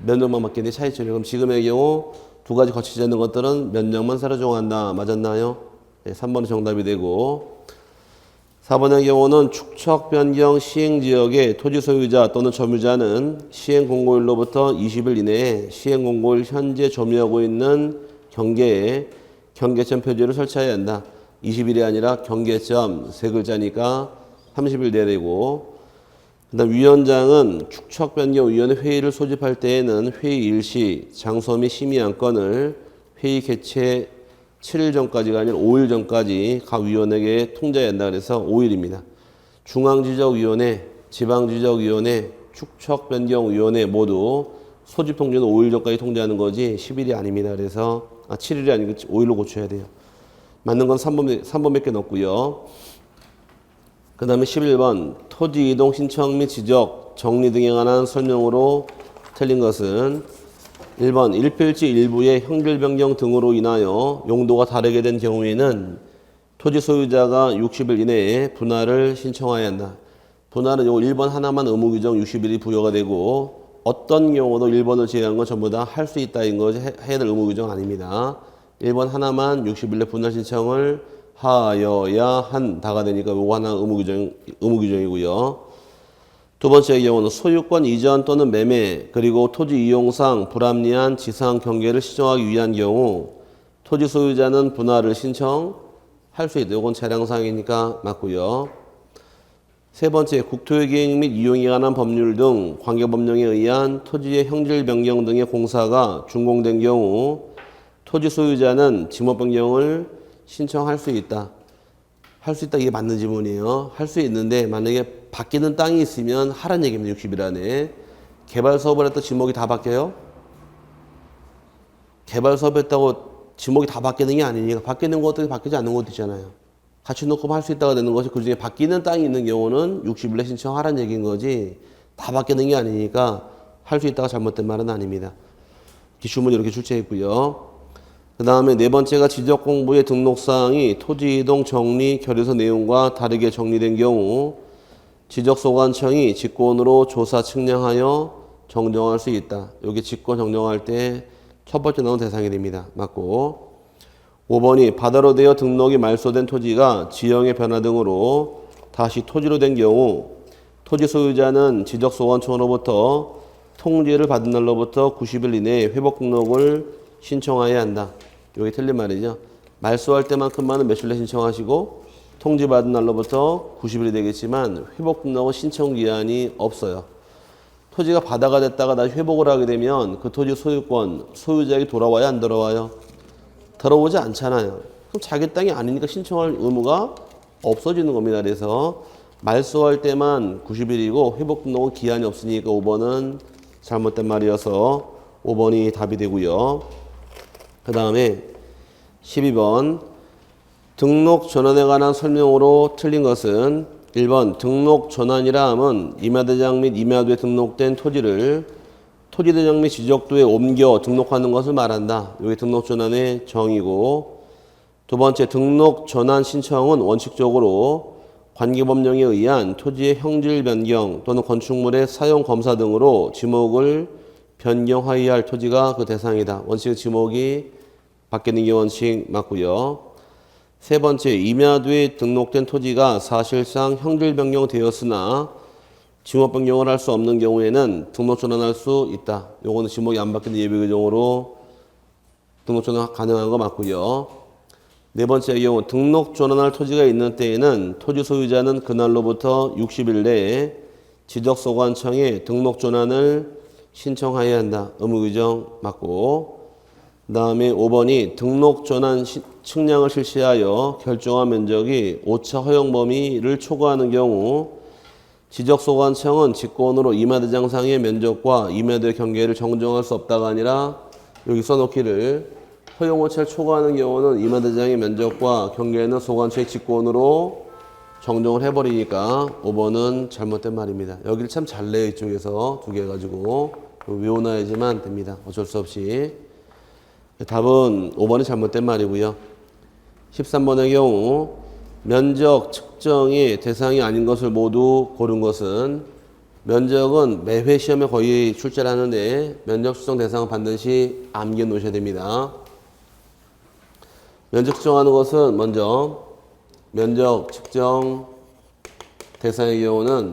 A: 면적만 바뀌는 차이점이에요. 그럼 지금의 경우 2가지 거치지 않는 것들은 면적만 새로 정한다. 맞았나요? 네, 3번이 정답이 되고, 4번의 경우는 축척 변경 시행지역의 토지 소유자 또는 점유자는 시행공고일로부터 20일 이내에 시행공고일 현재 점유하고 있는 경계에 경계점 표지를 설치해야 한다. 20일이 아니라 경계점 3글자니까 30일 내야 되고, 그다음 위원장은 축척 변경 위원회 회의를 소집할 때에는 회의 일시, 장소 및 심의 안건을 회의 개최 7일 전까지가 아니라 5일 전까지 각 위원에게 통지해야 한다. 그래서 5일입니다. 중앙지적위원회, 지방지적위원회, 축척변경위원회 모두 소집 통지는 5일 전까지 통지하는 거지 10일이 아닙니다. 그래서 7일이 아니고 5일로 고쳐야 돼요. 맞는 건 3번밖에 넣었고요. 그 다음에 11번 토지 이동 신청 및 지적, 정리 등에 관한 설명으로 틀린 것은 1번 일필지 일부의 형질 변경 등으로 인하여 용도가 다르게 된 경우에는 토지 소유자가 60일 이내에 분할을 신청해야 한다. 분할은 요 1번 하나만 의무 규정 60일이 부여가 되고 어떤 경우도 1번을 제외한 건 전부 다 할 수 있다인 것이 해야 될 의무 규정 아닙니다. 1번 하나만 60일 내 분할 신청을 하여야 한다가 되니까 요거 하나 의무 규정이고요. 두 번째의 경우는 소유권 이전 또는 매매 그리고 토지 이용상 불합리한 지상 경계를 시정하기 위한 경우 토지 소유자는 분할을 신청할 수 있다. 이건 차량상이니까 맞고요. 세 번째, 국토의 계획 및 이용에 관한 법률 등 관계법령에 의한 토지의 형질 변경 등의 공사가 준공된 경우 토지 소유자는 지목 변경을 신청할 수 있다. 할 수 있다, 이게 맞는 지문이에요. 할 수 있는데 만약에 바뀌는 땅이 있으면 하란 얘기입니다. 60일 안에. 개발 사업을 했다 지목이 다 바뀌어요? 개발 사업 했다고 지목이 다 바뀌는 게 아니니까 바뀌는 것도 바뀌지 않는 것도 있잖아요. 같이 놓고 할 수 있다가 되는 것이 그중에 바뀌는 땅이 있는 경우는 60일에 신청하라는 얘기인 거지 다 바뀌는 게 아니니까 할 수 있다가 잘못된 말은 아닙니다. 기출문 이렇게 출제했고요. 그 다음에 네 번째가 지적공부의 등록사항이 토지이동 정리 결의서 내용과 다르게 정리된 경우 지적소관청이 직권으로 조사 측량하여 정정할 수 있다. 여기 직권 정정할 때 첫 번째 나온 대상이 됩니다. 맞고 5번이 바다로 되어 등록이 말소된 토지가 지형의 변화 등으로 다시 토지로 된 경우 토지 소유자는 지적소관청으로부터 통지를 받은 날로부터 90일 이내에 회복 등록을 신청해야 한다. 여기 틀린 말이죠. 말소할 때만큼만은 며칠 내에 신청하시고 통지 받은 날로부터 90일이 되겠지만 회복 등록은 신청 기한이 없어요. 토지가 바다가 됐다가 다시 회복을 하게 되면 그 토지 소유권 소유자에게 돌아와야 안 돌아와요? 들어오지 않잖아요. 그럼 자기 땅이 아니니까 신청할 의무가 없어지는 겁니다. 그래서 말소할 때만 90일이고 회복 등록은 기한이 없으니까 5번은 잘못된 말이어서 5번이 답이 되고요. 그 다음에 12번 등록 전환에 관한 설명으로 틀린 것은 1번 등록 전환이라 함은 임야대장 및 임야도에 등록된 토지를 토지대장 및 지적도에 옮겨 등록하는 것을 말한다. 여기 등록 전환의 정의고 두 번째 등록 전환 신청은 원칙적으로 관계법령에 의한 토지의 형질 변경 또는 건축물의 사용 검사 등으로 지목을 변경하여야 할 토지가 그 대상이다. 원칙 지목이 바뀌는 게 원칙 맞고요. 세 번째, 임야도에 등록된 토지가 사실상 형질 변경되었으나 지목 변경을 할 수 없는 경우에는 등록 전환할 수 있다. 요거는 지목이 안 바뀌는 예비 규정으로 등록 전환 가능한 거 맞고요. 네 번째 경우 등록 전환할 토지가 있는 때에는 토지 소유자는 그날로부터 60일 내에 지적소관청에 등록 전환을 신청해야 한다. 의무 규정 맞고. 그 다음에 5번이 등록 전환 측량을 실시하여 결정한 면적이 오차 허용 범위를 초과하는 경우 지적소관청은 직권으로 임야대장상의 면적과 임야도의 경계를 정정할 수 없다가 아니라 여기 써놓기를 허용 오차를 초과하는 경우는 임야대장의 면적과 경계는 소관청의 직권으로 정정을 해버리니까 5번은 잘못된 말입니다. 여기를 참 잘 내요. 이쪽에서 두 개 가지고 외워놔야지만 됩니다. 어쩔 수 없이. 답은 5번이 잘못된 말이고요. 13번의 경우 면적 측정이 대상이 아닌 것을 모두 고른 것은 면적은 매회 시험에 거의 출제를 하는데 면적 측정 대상은 반드시 암기해 놓으셔야 됩니다. 면적 측정하는 것은 먼저 면적 측정 대상의 경우는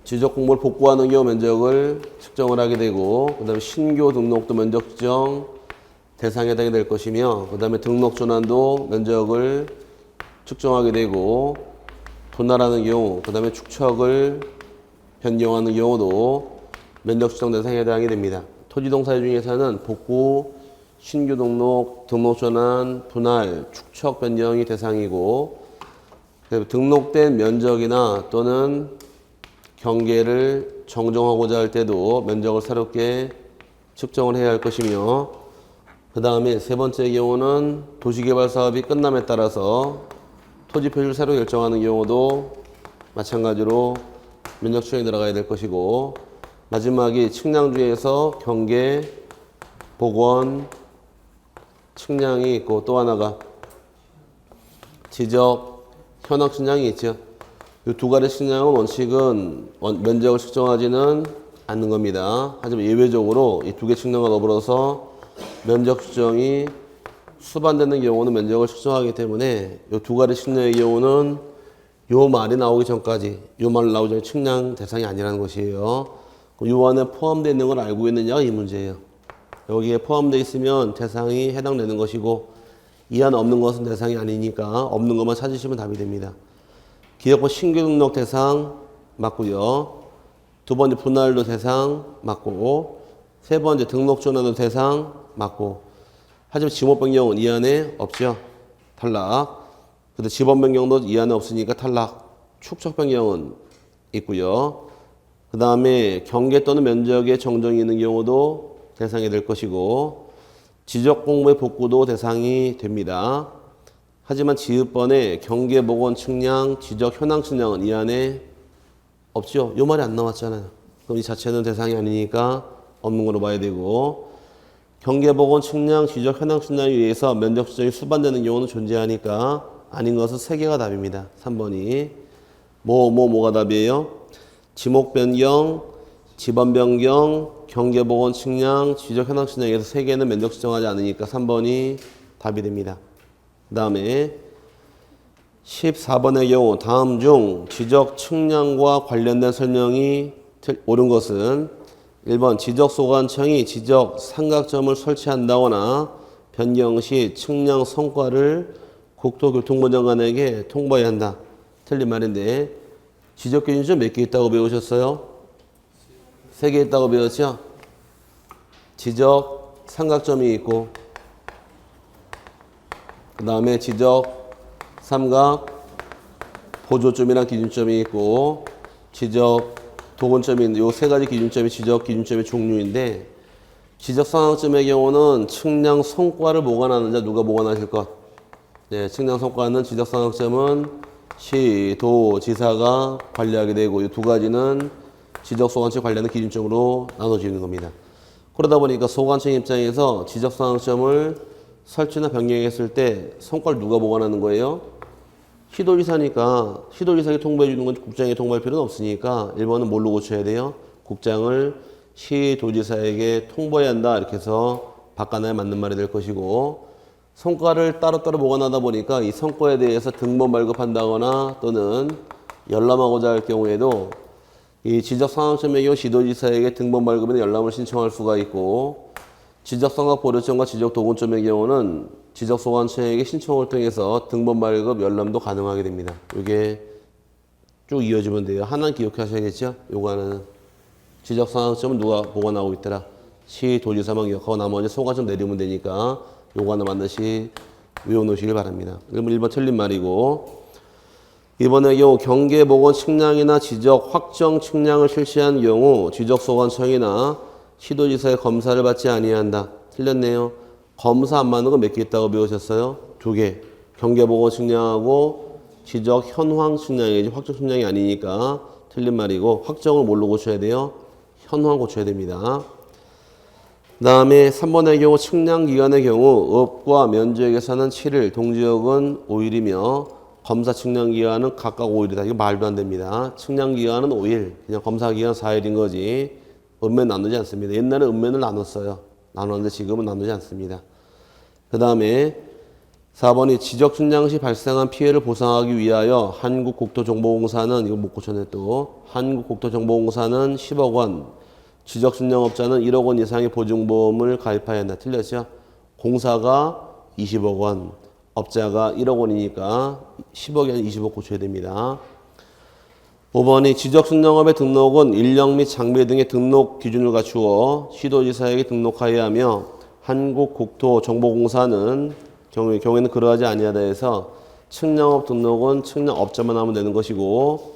A: 지적 공모를 복구하는 경우 면적을 측정을 하게 되고 그 다음에 신규 등록도 면적 측정 대상에 해당이 될 것이며 그 다음에 등록 전환도 면적을 측정하게 되고 분할하는 경우 그 다음에 축척을 변경하는 경우도 면적 측정 대상에 해당이 됩니다. 토지동사유 중에서는 복구, 신규 등록, 등록 전환, 분할, 축척 변경이 대상이고 등록된 면적이나 또는 경계를 정정하고자 할 때도 면적을 새롭게 측정을 해야 할 것이며 그 다음에 세 번째 경우는 도시개발 사업이 끝남에 따라서 토지 표시를 새로 결정하는 경우도 마찬가지로 면적 측정이 들어가야 될 것이고 마지막이 측량 중에서 경계, 복원, 측량이 있고 또 하나가 지적, 현황 측량이 있죠. 이 두 가지 측량은 원칙은 면적을 측정하지는 않는 겁니다. 하지만 예외적으로 이 두 개 측량과 더불어서 면적 측정이 수반되는 경우는 면적을 측정하기 때문에 이 두 가지 측량의 경우는 요 말이 나오기 전까지 요 말 나오기 전에 측량 대상이 아니라는 것이에요. 요 안에 포함되어 있는 걸 알고 있느냐가 이 문제예요. 여기에 포함되어 있으면 대상이 해당되는 것이고 이 안에 없는 것은 대상이 아니니까 없는 것만 찾으시면 답이 됩니다. 기업부 신규 등록 대상 맞고요. 두 번째 분할도 대상 맞고, 세 번째 등록 전환도 대상 맞고. 하지만 지목 변경은 이 안에 없죠. 탈락. 근데 지번 변경도 이 안에 없으니까 탈락. 축척 변경은 있고요. 그 다음에 경계 또는 면적에 정정이 있는 경우도 대상이 될 것이고, 지적 공모의 복구도 대상이 됩니다. 하지만 지읒번에 경계, 복원, 측량, 지적, 현황 측량은 이 안에 없죠. 요 말이 안 나왔잖아요. 그럼 이 자체는 대상이 아니니까 없는 걸로 봐야 되고, 경계, 복원, 측량, 지적, 현황 측량에 의해서 면적 지정이 수반되는 경우는 존재하니까 아닌 것은 3개가 답입니다. 3번이. 뭐가 답이에요? 지목 변경, 지번 변경, 경계, 복원, 측량, 지적, 현황 측량에서 3개는 면적 지정하지 않으니까 3번이 답이 됩니다. 그 다음에 14번의 경우 다음 중 지적 측량과 관련된 설명이 옳은 것은 1번 지적소관청이 지적 삼각점을 설치한다거나 변경 시 측량 성과를 국토교통부 장관에게 통보해야 한다. 틀린 말인데 지적기준점 몇 개 있다고 배우셨어요? 3개 있다고 배웠죠? 지적 삼각점이 있고, 그 다음에 지적 삼각 보조점이랑 기준점이 있고, 지적 도건점이 있는데 요 3가지 기준점이 지적 기준점의 종류인데, 지적 삼각점의 경우는 측량 성과를 보관하는 자 누가 보관하실 것? 네, 측량 성과는 지적 삼각점은 시, 도, 지사가 관리하게 되고, 이 2가지는 지적 소관청 관련된 기준점으로 나눠지는 겁니다. 그러다 보니까 소관청 입장에서 지적 삼각점을 설치나 변경했을 때 성과를 누가 보관하는 거예요? 시도지사니까 시도지사에게 통보해 주는 건 국장에게 통보할 필요는 없으니까 1번은 뭘로 고쳐야 돼요? 국장을 시도지사에게 통보해야 한다. 이렇게 해서 바꿔놔야 맞는 말이 될 것이고, 성과를 따로따로 보관하다 보니까 이 성과에 대해서 등본 발급한다거나 또는 열람하고자 할 경우에도 이 지적상황점의 경우 시도지사에게 등본 발급이나 열람을 신청할 수가 있고, 지적상각 보류점과 지적도건점의 경우는 지적소관청에게 신청을 통해서 등본 발급, 열람도 가능하게 됩니다. 이게 쭉 이어지면 돼요. 하나는 기억하셔야겠죠? 요거 하나는 지적상황점은 누가 보관하고 있더라? 시도지사만 기억하고 나머지 소관청 내리면 되니까 요거 하나 반드시 외워놓으시길 바랍니다. 그러면 1번 틀린 말이고, 이번의 경우 경계, 복원, 측량이나 지적, 확정, 측량을 실시한 경우 지적소관청이나 시도지사의 검사를 받지 아니한다. 틀렸네요. 검사 안 받는 거 몇 개 있다고 배우셨어요? 2개. 경계, 복원, 측량하고 지적, 현황 측량이지 확정 측량이 아니니까 틀린 말이고, 확정을 뭘로 고쳐야 돼요? 현황 고쳐야 됩니다. 그 다음에 3번의 경우 측량기간의 경우 업과 면적에서는 7일, 동지역은 5일이며 검사 측량기간은 각각 5일이다. 이거 말도 안 됩니다. 측량기간은 5일, 그냥 검사기간 4일인 거지 읍면 나누지 않습니다. 옛날에 읍면을 나눴어요. 나눴는데 지금은 나누지 않습니다. 그 다음에 4번이 지적 측량 시 발생한 피해를 보상하기 위하여 한국국토정보공사는, 이거 못 고쳤네 또, 한국국토정보공사는 10억 원, 지적측량업자는 1억 원 이상의 보증보험을 가입해야 한다. 틀렸죠? 공사가 20억 원, 업자가 1억 원이니까 10억이 아니라 20억 고쳐야 됩니다. 5번이 지적측량업의 등록은 인력 및 장비 등의 등록 기준을 갖추어 시도지사에게 등록하여야 하며, 한국국토정보공사는 경우에는 그러하지 아니하다 해서 측량업 등록은 측량업자만 하면 되는 것이고,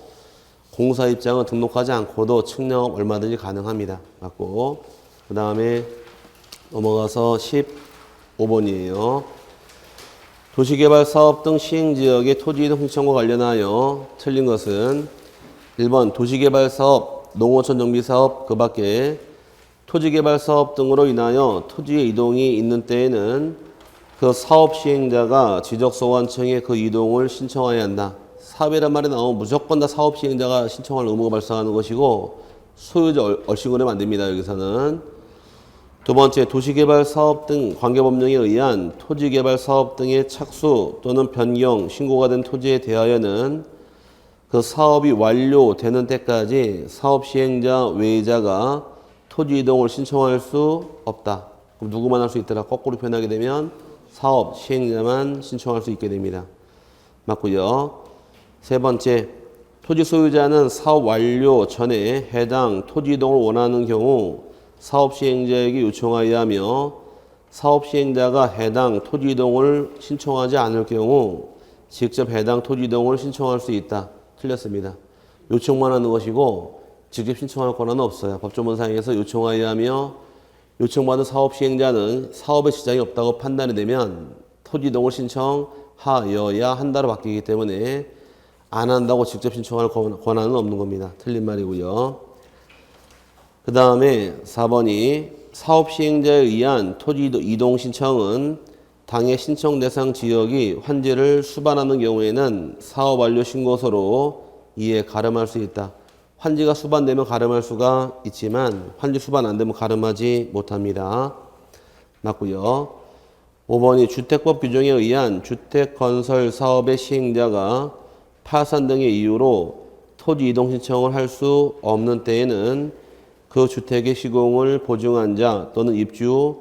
A: 공사 입장은 등록하지 않고도 측량업 얼마든지 가능합니다. 맞고, 그 다음에 넘어가서 15번이에요. 도시개발 사업 등 시행지역의 토지이동 신청과 관련하여 틀린 것은 1번 도시개발 사업, 농어촌 정비 사업, 그 밖에 토지개발 사업 등으로 인하여 토지의 이동이 있는 때에는 그 사업 시행자가 지적소관청에 그 이동을 신청해야 한다. 사업이란 말이 나오면 무조건 다 사업 시행자가 신청할 의무가 발생하는 것이고, 소유자 얼씬거리면 안 됩니다. 여기서는. 두 번째, 도시개발 사업 등 관계법령에 의한 토지개발 사업 등의 착수 또는 변경, 신고가 된 토지에 대하여는 그 사업이 완료되는 때까지 사업 시행자 외자가 토지 이동을 신청할 수 없다. 그럼 누구만 할 수 있더라? 거꾸로 표현하게 되면 사업 시행자만 신청할 수 있게 됩니다. 맞고요. 세 번째, 토지 소유자는 사업 완료 전에 해당 토지 이동을 원하는 경우 사업 시행자에게 요청하여야 하며 사업 시행자가 해당 토지 이동을 신청하지 않을 경우 직접 해당 토지 이동을 신청할 수 있다. 틀렸습니다. 요청만 하는 것이고 직접 신청할 권한은 없어요. 법조문상에서 요청하여야 하며 요청받은 사업 시행자는 사업에 지장이 없다고 판단이 되면 토지 이동을 신청하여야 한다로 바뀌기 때문에 안 한다고 직접 신청할 권한은 없는 겁니다. 틀린 말이고요. 그 다음에 4번이 사업 시행자에 의한 토지 이동 신청은 당해 신청 대상 지역이 환지를 수반하는 경우에는 사업 완료 신고서로 이에 가름할 수 있다. 환지가 수반되면 가름할 수가 있지만 환지 수반 안 되면 가름하지 못합니다. 맞고요. 5번이 주택법 규정에 의한 주택건설 사업의 시행자가 파산 등의 이유로 토지 이동 신청을 할 수 없는 때에는 그 주택의 시공을 보증한 자 또는 입주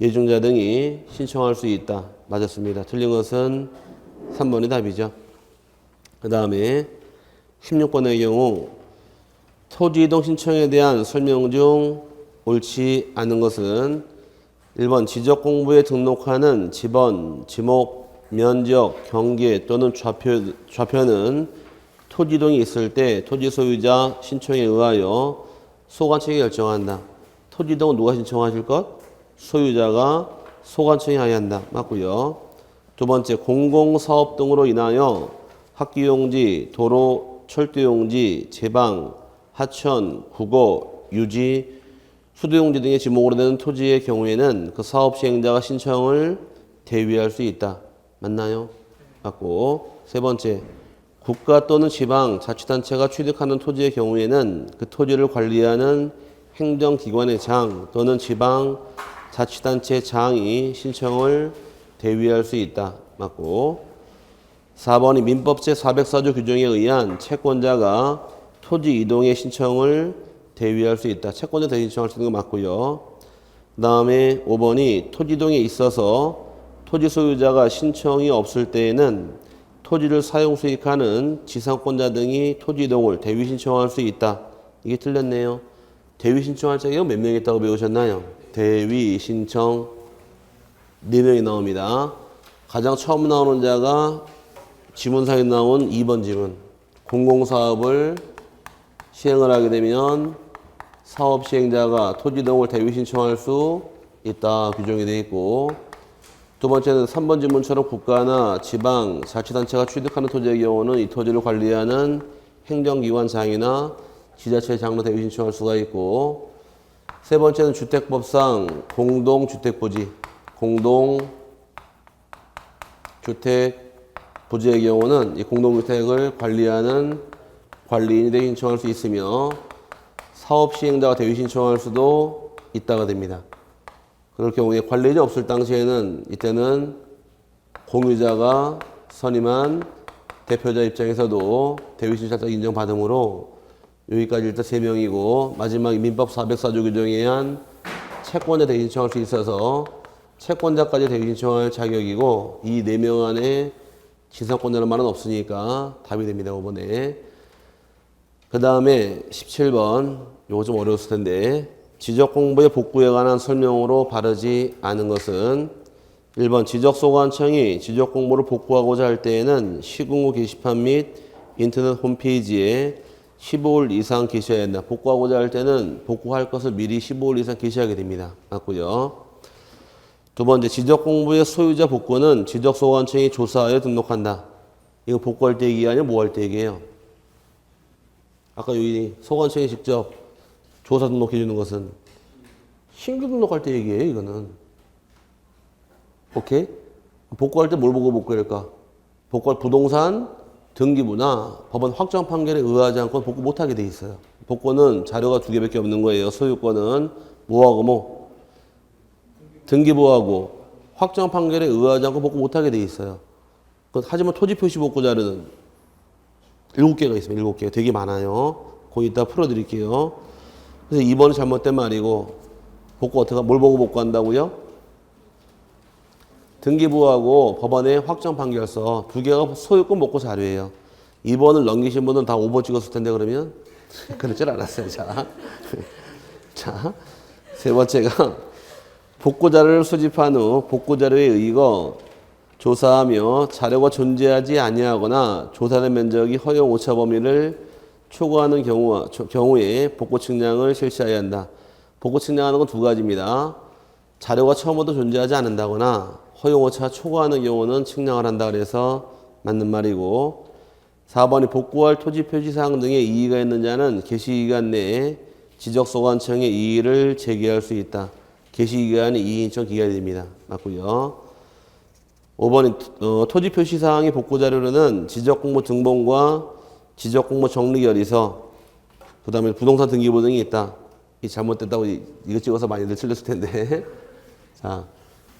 A: 예증자 등이 신청할 수 있다. 맞았습니다. 틀린 것은 3번이 답이죠. 그 다음에 16번의 경우 토지 이동 신청에 대한 설명 중 옳지 않은 것은 1번 지적공부에 등록하는 지번, 지목, 면적, 경계 또는 좌표는 토지 이동이 있을 때 토지 소유자 신청에 의하여 소관청이 결정한다. 토지 이동은 누가 신청하실 것? 소유자가 소관청이 하여야 한다. 맞고요. 두 번째, 공공사업 등으로 인하여 학교용지, 도로, 철도용지, 제방, 하천, 국어, 유지, 수도용지 등의 지목으로 되는 토지의 경우에는 그 사업 시행자가 신청을 대위할 수 있다. 맞나요? 맞고. 세 번째, 국가 또는 지방 자치단체가 취득하는 토지의 경우에는 그 토지를 관리하는 행정기관의 장 또는 지방 자치단체 장이 신청을 대위할 수 있다. 맞고. 4번이 민법 제404조 규정에 의한 채권자가 토지 이동의 신청을 대위할 수 있다. 채권자 대신 신청할 수 있는 거 맞고요. 그 다음에 5번이 토지 이동에 있어서 토지 소유자가 신청이 없을 때에는 토지를 사용 수익하는 지상권자 등이 토지 이동을 대위 신청할 수 있다. 이게 틀렸네요. 대위 신청할 자가 몇 명 있다고 배우셨나요? 대위 신청 4명이 나옵니다. 가장 처음 나오는 자가 지문상에 나온 2번 지문. 공공사업을 시행을 하게 되면 사업 시행자가 토지 이동을 대위 신청할 수 있다. 규정이 되어 있고, 두 번째는 3번 지문처럼 국가나 지방 자치단체가 취득하는 토지의 경우는 이 토지를 관리하는 행정기관장이나 지자체 장로 대위 신청할 수가 있고, 세 번째는 주택법상 공동주택부지, 공동주택부지의 경우는 이 공동주택을 관리하는 관리인이 대위 신청할 수 있으며 사업 시행자가 대위 신청할 수도 있다가 됩니다. 그럴 경우에 관리인이 없을 당시에는 이때는 공유자가 선임한 대표자 입장에서도 대위 신청자 인정받음으로 여기까지 일단 3명이고, 마지막 민법 404조 규정에 의한 채권자 대위 신청할 수 있어서 채권자까지 대위 신청할 자격이고, 이 4명 안에 지상권자는 말은 없으니까 답이 됩니다. 5번에. 그 다음에 17번, 요거 좀 어려웠을 텐데, 지적공부의 복구에 관한 설명으로 바르지 않은 것은 1번 지적소관청이 지적공부를 복구하고자 할 때에는 시군구 게시판 및 인터넷 홈페이지에 15일 이상 게시해야 한다. 복구하고자 할 때는 복구할 것을 미리 15일 이상 게시하게 됩니다. 맞고요. 두 번째, 지적공부의 소유자 복구는 지적소관청이 조사하여 등록한다. 이거 복구할 때 얘기 아니야? 뭐 할 때 얘기해요? 아까 여기 소관청이 직접 조사 등록해 주는 것은 신규 등록할 때 얘기해요. 이거는. 오케이? 복구할 때 뭘 보고 복구할까? 복구할 부동산 등기부나 법원 확정 판결에 의하지 않고 복구 못하게 돼 있어요. 복구는 자료가 2개밖에 없는 거예요. 소유권은 뭐하고 뭐? 등기부하고 확정 판결에 의하지 않고 복구 못하게 돼 있어요. 하지만 토지 표시 복구 자료는 7개가 있습니다. 7개. 되게 많아요. 그거 이따 풀어드릴게요. 그래서 2번은 잘못된 말이고, 복구 어떻게, 뭘 보고 복구한다고요? 등기부하고 법원의 확정 판결서 두 개가 소유권 복구 자료예요. 2번을 넘기신 분은 다 5번 찍었을 텐데 그러면 그럴 줄 알았어요. 자, 자, 세 번째가 복구 자료를 수집한 후 복구 자료에 의거 조사하며 자료가 존재하지 아니하거나 조사된 면적이 허용 오차 범위를 초과하는 경우에 복구 측량을 실시해야 한다. 복구 측량하는 건 두 가지입니다. 자료가 처음부터 존재하지 않는다거나 허용 오차가 초과하는 경우는 측량을 한다 그래서 맞는 말이고 4번이 복구할 토지 표시사항 등의 이의가 있는 자는 개시기간 내에 지적소관청에 이의를 제기할 수 있다. 개시기간이 2인청 기간이 됩니다. 맞고요. 5번이 토지 표시사항의 복구 자료로는 지적공모 등본과 지적공모 정리결의서 그 다음에 부동산 등기부 등이 있다. 이 잘못됐다고 이거 찍어서 많이들 틀렸을 텐데 자,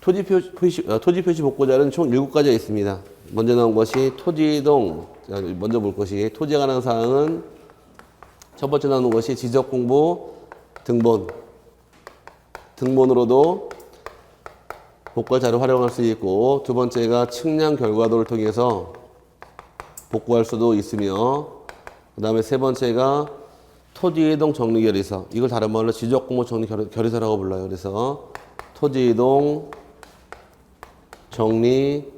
A: 토지 표시 복구 자료는 총 7가지가 있습니다. 먼저 나온 것이 토지이동, 먼저 볼 것이 토지에 관한 사항은 첫 번째 나오는 것이 지적공부 등본으로도 복구할 자료 활용할 수 있고 두 번째가 측량 결과도를 통해서 복구할 수도 있으며 그 다음에 세 번째가 토지이동 정리결의서 이걸 다른 말로 지적공모 정리결의서라고 불러요. 그래서 토지이동 정리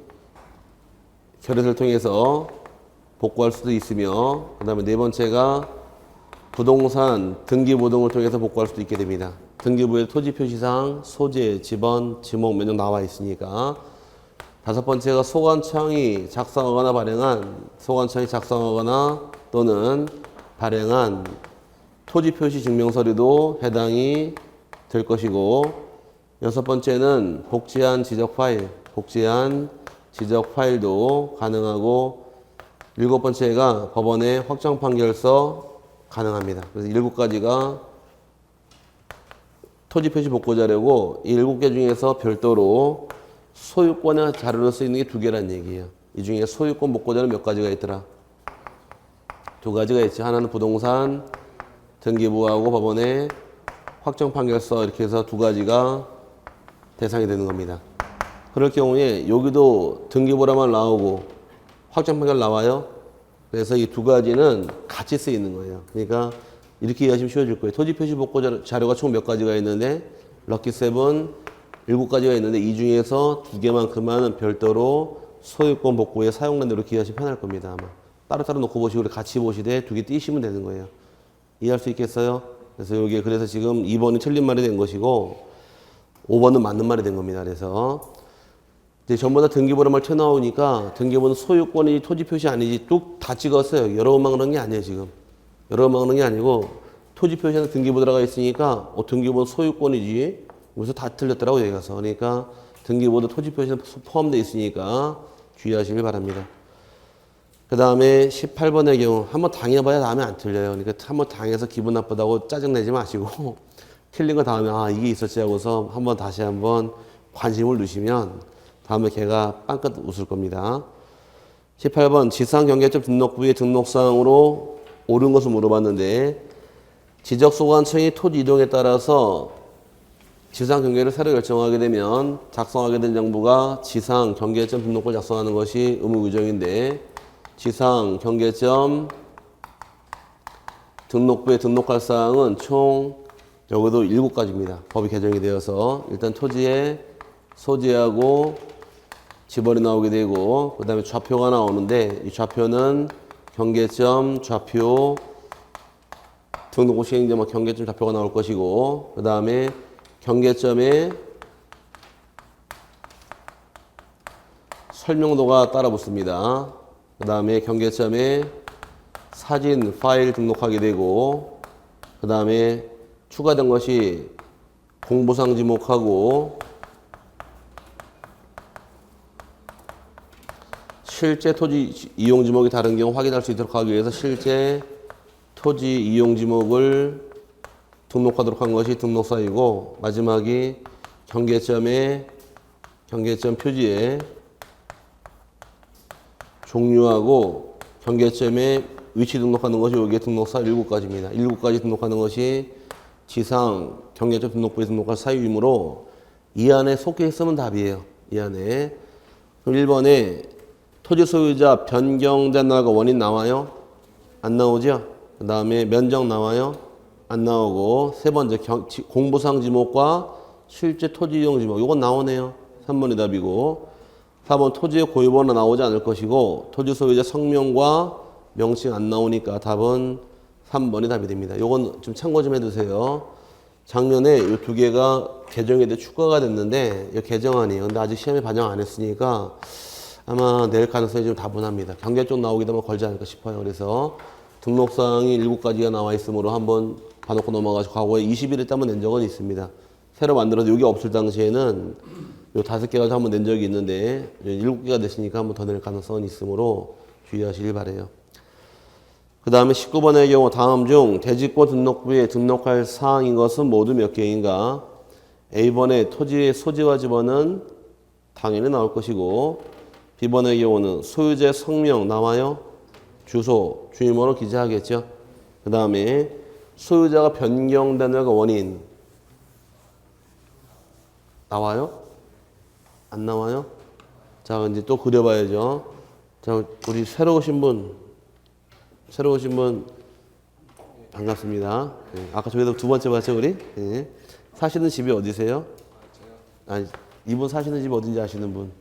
A: 결의서를 통해서 복구할 수도 있으며 그 다음에 네 번째가 부동산 등기부 등을 통해서 복구할 수도 있게 됩니다. 등기부에 토지 표시상, 소재, 지번, 지목, 면적 나와 있으니까 다섯 번째가 소관청이 작성하거나 또는 발행한 토지 표시 증명서류도 해당이 될 것이고 여섯 번째는 복제한 지적 파일도 가능하고 일곱 번째가 법원의 확정 판결서 가능합니다. 그래서 7가지가 토지 표시 복구 자료고 이 7개 중에서 별도로 소유권의 자료로 쓰이는 게 2개란 얘기예요. 이 중에 소유권 복구 자료 몇 가지가 있더라? 2가지가 있지. 하나는 부동산 등기부하고 법원의 확정 판결서 이렇게 해서 2가지가 대상이 되는 겁니다. 그럴 경우에 여기도 등기부라만 나오고 확정 판결 나와요. 그래서 이 2가지는 같이 쓰이는 거예요. 그러니까 이렇게 이해하시면 쉬워질 거예요. 토지 표시 복구 자료가 총 몇 가지가 있는데 럭키 7 7가지가 있는데 이 중에서 2개만큼은 별도로 소유권 복구에 사용된다 이렇게 이해하시면 편할 겁니다. 아마 따로따로 놓고 보시고 같이 보시되 2개 띄시면 되는 거예요. 이해할 수 있겠어요? 그래서 여기에 그래서 지금 2번이 틀린 말이 된 것이고 5번은 맞는 말이 된 겁니다. 그래서 이제 전부 다 등기부란 말 튀어나오니까 등기부는 소유권이 토지 표시 아니지 뚝 다 찍었어요. 여러 번만 그런 게 아니에요. 지금 여러 번만 그런 게 아니고 토지 표시는 등기부 들어가 있으니까 등기부는 소유권이지 여기서 다 틀렸더라고 여기 가서. 그러니까 등기부도 토지 표시는 포함되어 있으니까 주의하시길 바랍니다. 그 다음에 18번의 경우 한번 당해봐야 다음에 안 틀려요. 그러니까 한번 당해서 기분 나쁘다고 짜증내지 마시고 틀린 거 다음에 이게 있었지 하고서 다시 한번 관심을 두시면 다음에 걔가 빵긋 웃을 겁니다. 18번 지상경계점 등록부의 등록사항으로 옳은 것을 물어봤는데 지적소관청이 토지 이동에 따라서 지상경계를 새로 결정하게 되면 작성하게 된 정부가 지상경계점 등록부를 작성하는 것이 의무규정인데 지상경계점 등록부에 등록할 사항은 총 여기도 7가지입니다. 법이 개정이 되어서 일단 토지의 소지하고 지번이 나오게 되고 그 다음에 좌표가 나오는데 이 좌표는 경계점 좌표 등록부 시행점 경계점 좌표가 나올 것이고 그 다음에 경계점에 설명도가 따라 붙습니다. 그 다음에 경계점에 사진 파일 등록하게 되고 그 다음에 추가된 것이 공보상 지목하고 실제 토지 이용 지목이 다른 경우 확인할 수 있도록 하기 위해서 실제 토지 이용 지목을 등록하도록 한 것이 등록사이고 마지막이 경계점 표지에 종류하고 경계점에 위치 등록하는 것이 여기에 등록사 7가지입니다. 7가지 등록하는 것이 지상 경계점 등록부에 등록할 사유이므로 이 안에 속해 있으면 답이에요. 이 안에. 그럼 1번에 토지 소유자 변경된 날과 원인 나와요? 안 나오죠? 그 다음에 면적 나와요? 안 나오고 세 번째 공부상 지목과 실제 토지 이용 지목 이건 나오네요. 3번이 답이고 4번 토지의 고유번호 나오지 않을 것이고 토지 소유자 성명과 명칭 안 나오니까 답은 3번이 답이 됩니다. 요건 좀 참고 좀 해두세요. 작년에 이 두 개가 개정에 대해 추가가 됐는데 이 개정안이에요. 근데 아직 시험에 반영 안 했으니까 아마 낼 가능성이 좀 다분합니다. 경계 쪽 나오게 되면 걸지 않을까 싶어요. 그래서 등록사항이 7가지가 나와 있으므로 한번 봐놓고 넘어가시고 과거에 20일에 한번 낸 적은 있습니다. 새로 만들어서 여기 없을 당시에는 요 5개가 한번 낸 적이 있는데 7개가 됐으니까 한번 더 낼 가능성은 있으므로 주의하시길 바래요. 그 다음에 19번의 경우 다음 중 대지권 등록부에 등록할 사항인 것은 모두 몇 개인가? A번의 토지의 소지와 지번은 당연히 나올 것이고 B번의 경우는 소유자의 성명 나와요? 주소, 주민번호 기재하겠죠? 그 다음에 소유자가 변경된 날과 원인 나와요? 안 나와요? 자, 이제 또 그려봐야죠. 자, 우리 새로 오신 분 반갑습니다. 네. 아까 저기도 두 번째 봤죠, 우리? 네. 사시는 집이 어디세요? 아니, 이분 사시는 집 어딘지 아시는 분?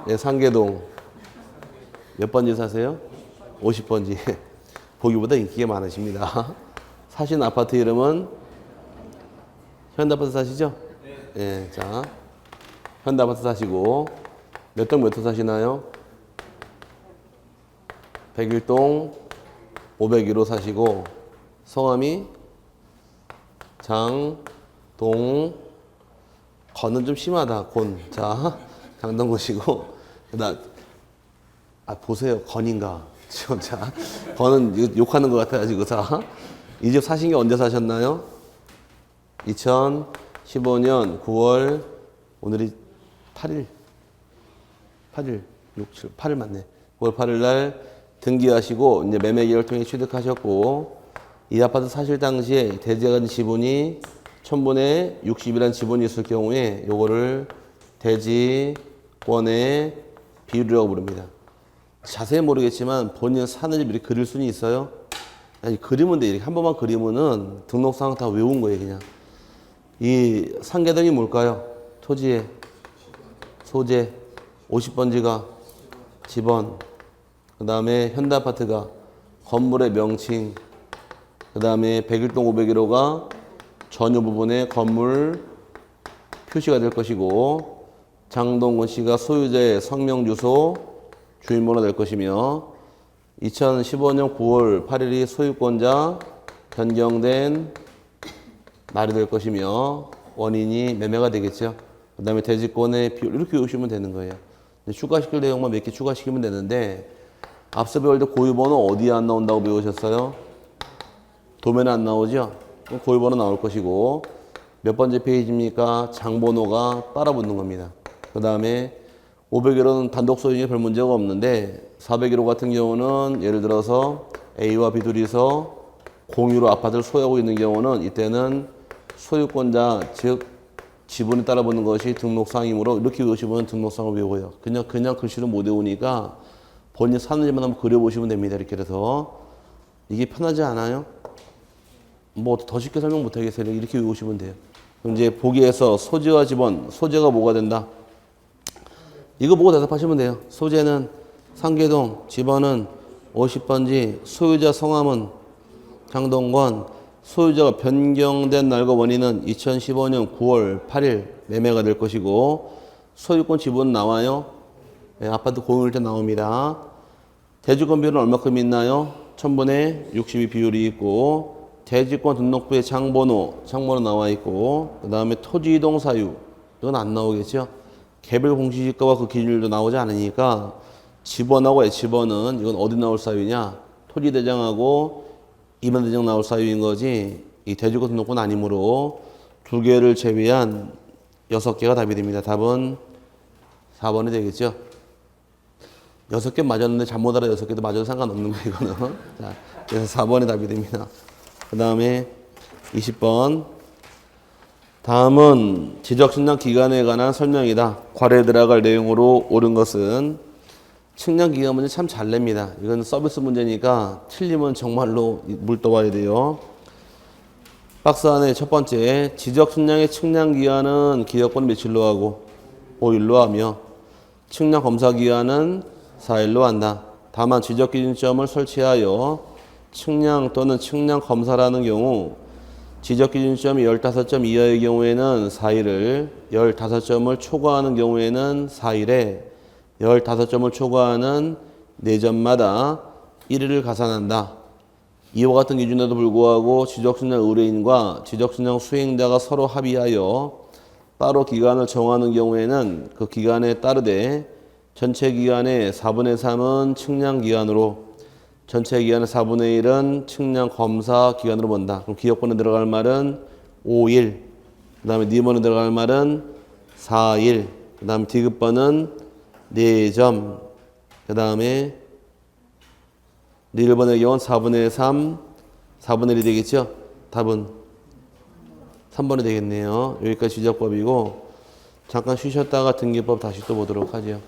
A: 네, 상계동. 몇 번지 사세요? 50번지. 보기보다 인기가 많으십니다. 사시는 아파트 이름은 현대아파트 사시죠? 네. 자, 현대아파트 사시고 몇 동 몇 호 사시나요? 101동 501호 사시고 성함이 장동 건은 좀 심하다. 곤. 자, 장동건이시고 그다음 보세요. 건인가? 자, 건은 욕하는 것 같아가지고 자, 이 집 사신 게 언제 사셨나요? 2015년 9월 오늘이 8일 6, 7, 8일 맞네. 9월 8일 날 등기하시고 이제 매매 계약을 통해 취득하셨고 이 아파트 사실 당시에 대지가 가진 지분이 1000분의 60이라는 지분이 있을 경우에 요거를 대지권의 비율이라고 부릅니다. 자세히 모르겠지만 본인 사는 집 이렇게 그릴 수는 있어요? 아니 그리면 돼. 이렇게 한 번만 그리면은 등록상 다 외운 거예요 그냥. 이 상계등이 뭘까요? 토지의 소재 50번지가 지번 그 다음에 현대아파트가 건물의 명칭 그 다음에 101동 501호가 전유 부분의 건물 표시가 될 것이고 장동건 씨가 소유자의 성명 주소 주민번호 될 것이며 2015년 9월 8일이 소유권자 변경된 날이 될 것이며 원인이 매매가 되겠죠. 그 다음에 대지권의 비율 이렇게 외우시면 되는 거예요. 추가시킬 내용만 몇 개 추가시키면 되는데 앞서 배울 때 고유번호 어디에 안 나온다고 배우셨어요? 도면에 안 나오죠? 그럼 고유번호 나올 것이고 몇 번째 페이지입니까? 장번호가 따라 붙는 겁니다. 그 다음에 501호는 단독 소유에 별 문제가 없는데 401호 같은 경우는 예를 들어서 A와 B 둘이서 공유로 아파트를 소유하고 있는 경우는 이때는 소유권자 즉 지분이 따라 붙는 것이 등록상이므로 이렇게 외우시면 등록상을 외우고요. 그냥 글씨로 못 외우니까 본인 사는 집만 한번 그려보시면 됩니다. 이렇게 해서 이게 편하지 않아요? 뭐 더 쉽게 설명 못하겠어요. 이렇게 외우시면 돼요. 그럼 이제 보기에서 소재와 지번, 소재가 뭐가 된다? 이거 보고 대답하시면 돼요. 소재는 상계동, 지번은 50번지, 소유자 성함은 장동건, 소유자가 변경된 날과 원인은 2015년 9월 8일 매매가 될 것이고 소유권 지분 나와요? 네, 아파트 공유일 때 나옵니다. 대지권 비율은 얼마큼 있나요? 1000분의 62 비율이 있고 대지권 등록부에 장번호 나와 있고 그 다음에 토지 이동 사유 이건 안 나오겠죠? 개별 공시지가와 그 기준일도 나오지 않으니까 지번하고 H번은 이건 어디 나올 사유냐? 토지대장하고 임야대장 나올 사유인 거지 이 대지권 등록부는 아니므로 두 개를 제외한 6개가 답이 됩니다. 답은 4번이 되겠죠? 6개 맞았는데 잘못 알아 6개도 맞아도 상관없는 거예요, 이거는. 자, 그래서 4번이 답이 됩니다. 그 다음에 20번. 다음은 지적측량 기간에 관한 설명이다. 괄호에 들어갈 내용으로 옳은 것은 측량 기간 문제 참 잘 냅니다. 이건 서비스 문제니까 틀리면 정말로 물 떠봐야 돼요. 박스 안에 첫 번째 지적측량의 측량 기간은 기억번 며칠로 하고 5일로 하며 측량 검사 기간은 4일로 한다. 다만 지적 기준점을 설치하여 측량 또는 측량 검사라는 경우 지적 기준점이 15점 이하의 경우에는 4일을, 15점을 초과하는 경우에는 4일에 15점을 초과하는 4점마다 1일을 가산한다. 이와 같은 기준에도 불구하고 지적측량 의뢰인과 지적측량 수행자가 서로 합의하여 따로 기간을 정하는 경우에는 그 기간에 따르되 전체 기간의 4분의 3은 측량 기간으로 전체 기간의 4분의 1은 측량 검사 기간으로 본다. 그럼 기억번에 들어갈 말은 5일, 그 다음에 니번에 들어갈 말은 4일, 그 다음에 디귿번은 4점, 그 다음에 니일번의 경우는 4분의 3, 4분의 1이 되겠죠? 답은 3번이 되겠네요. 여기까지 지적법이고 잠깐 쉬셨다가 등기법 다시 또 보도록 하죠.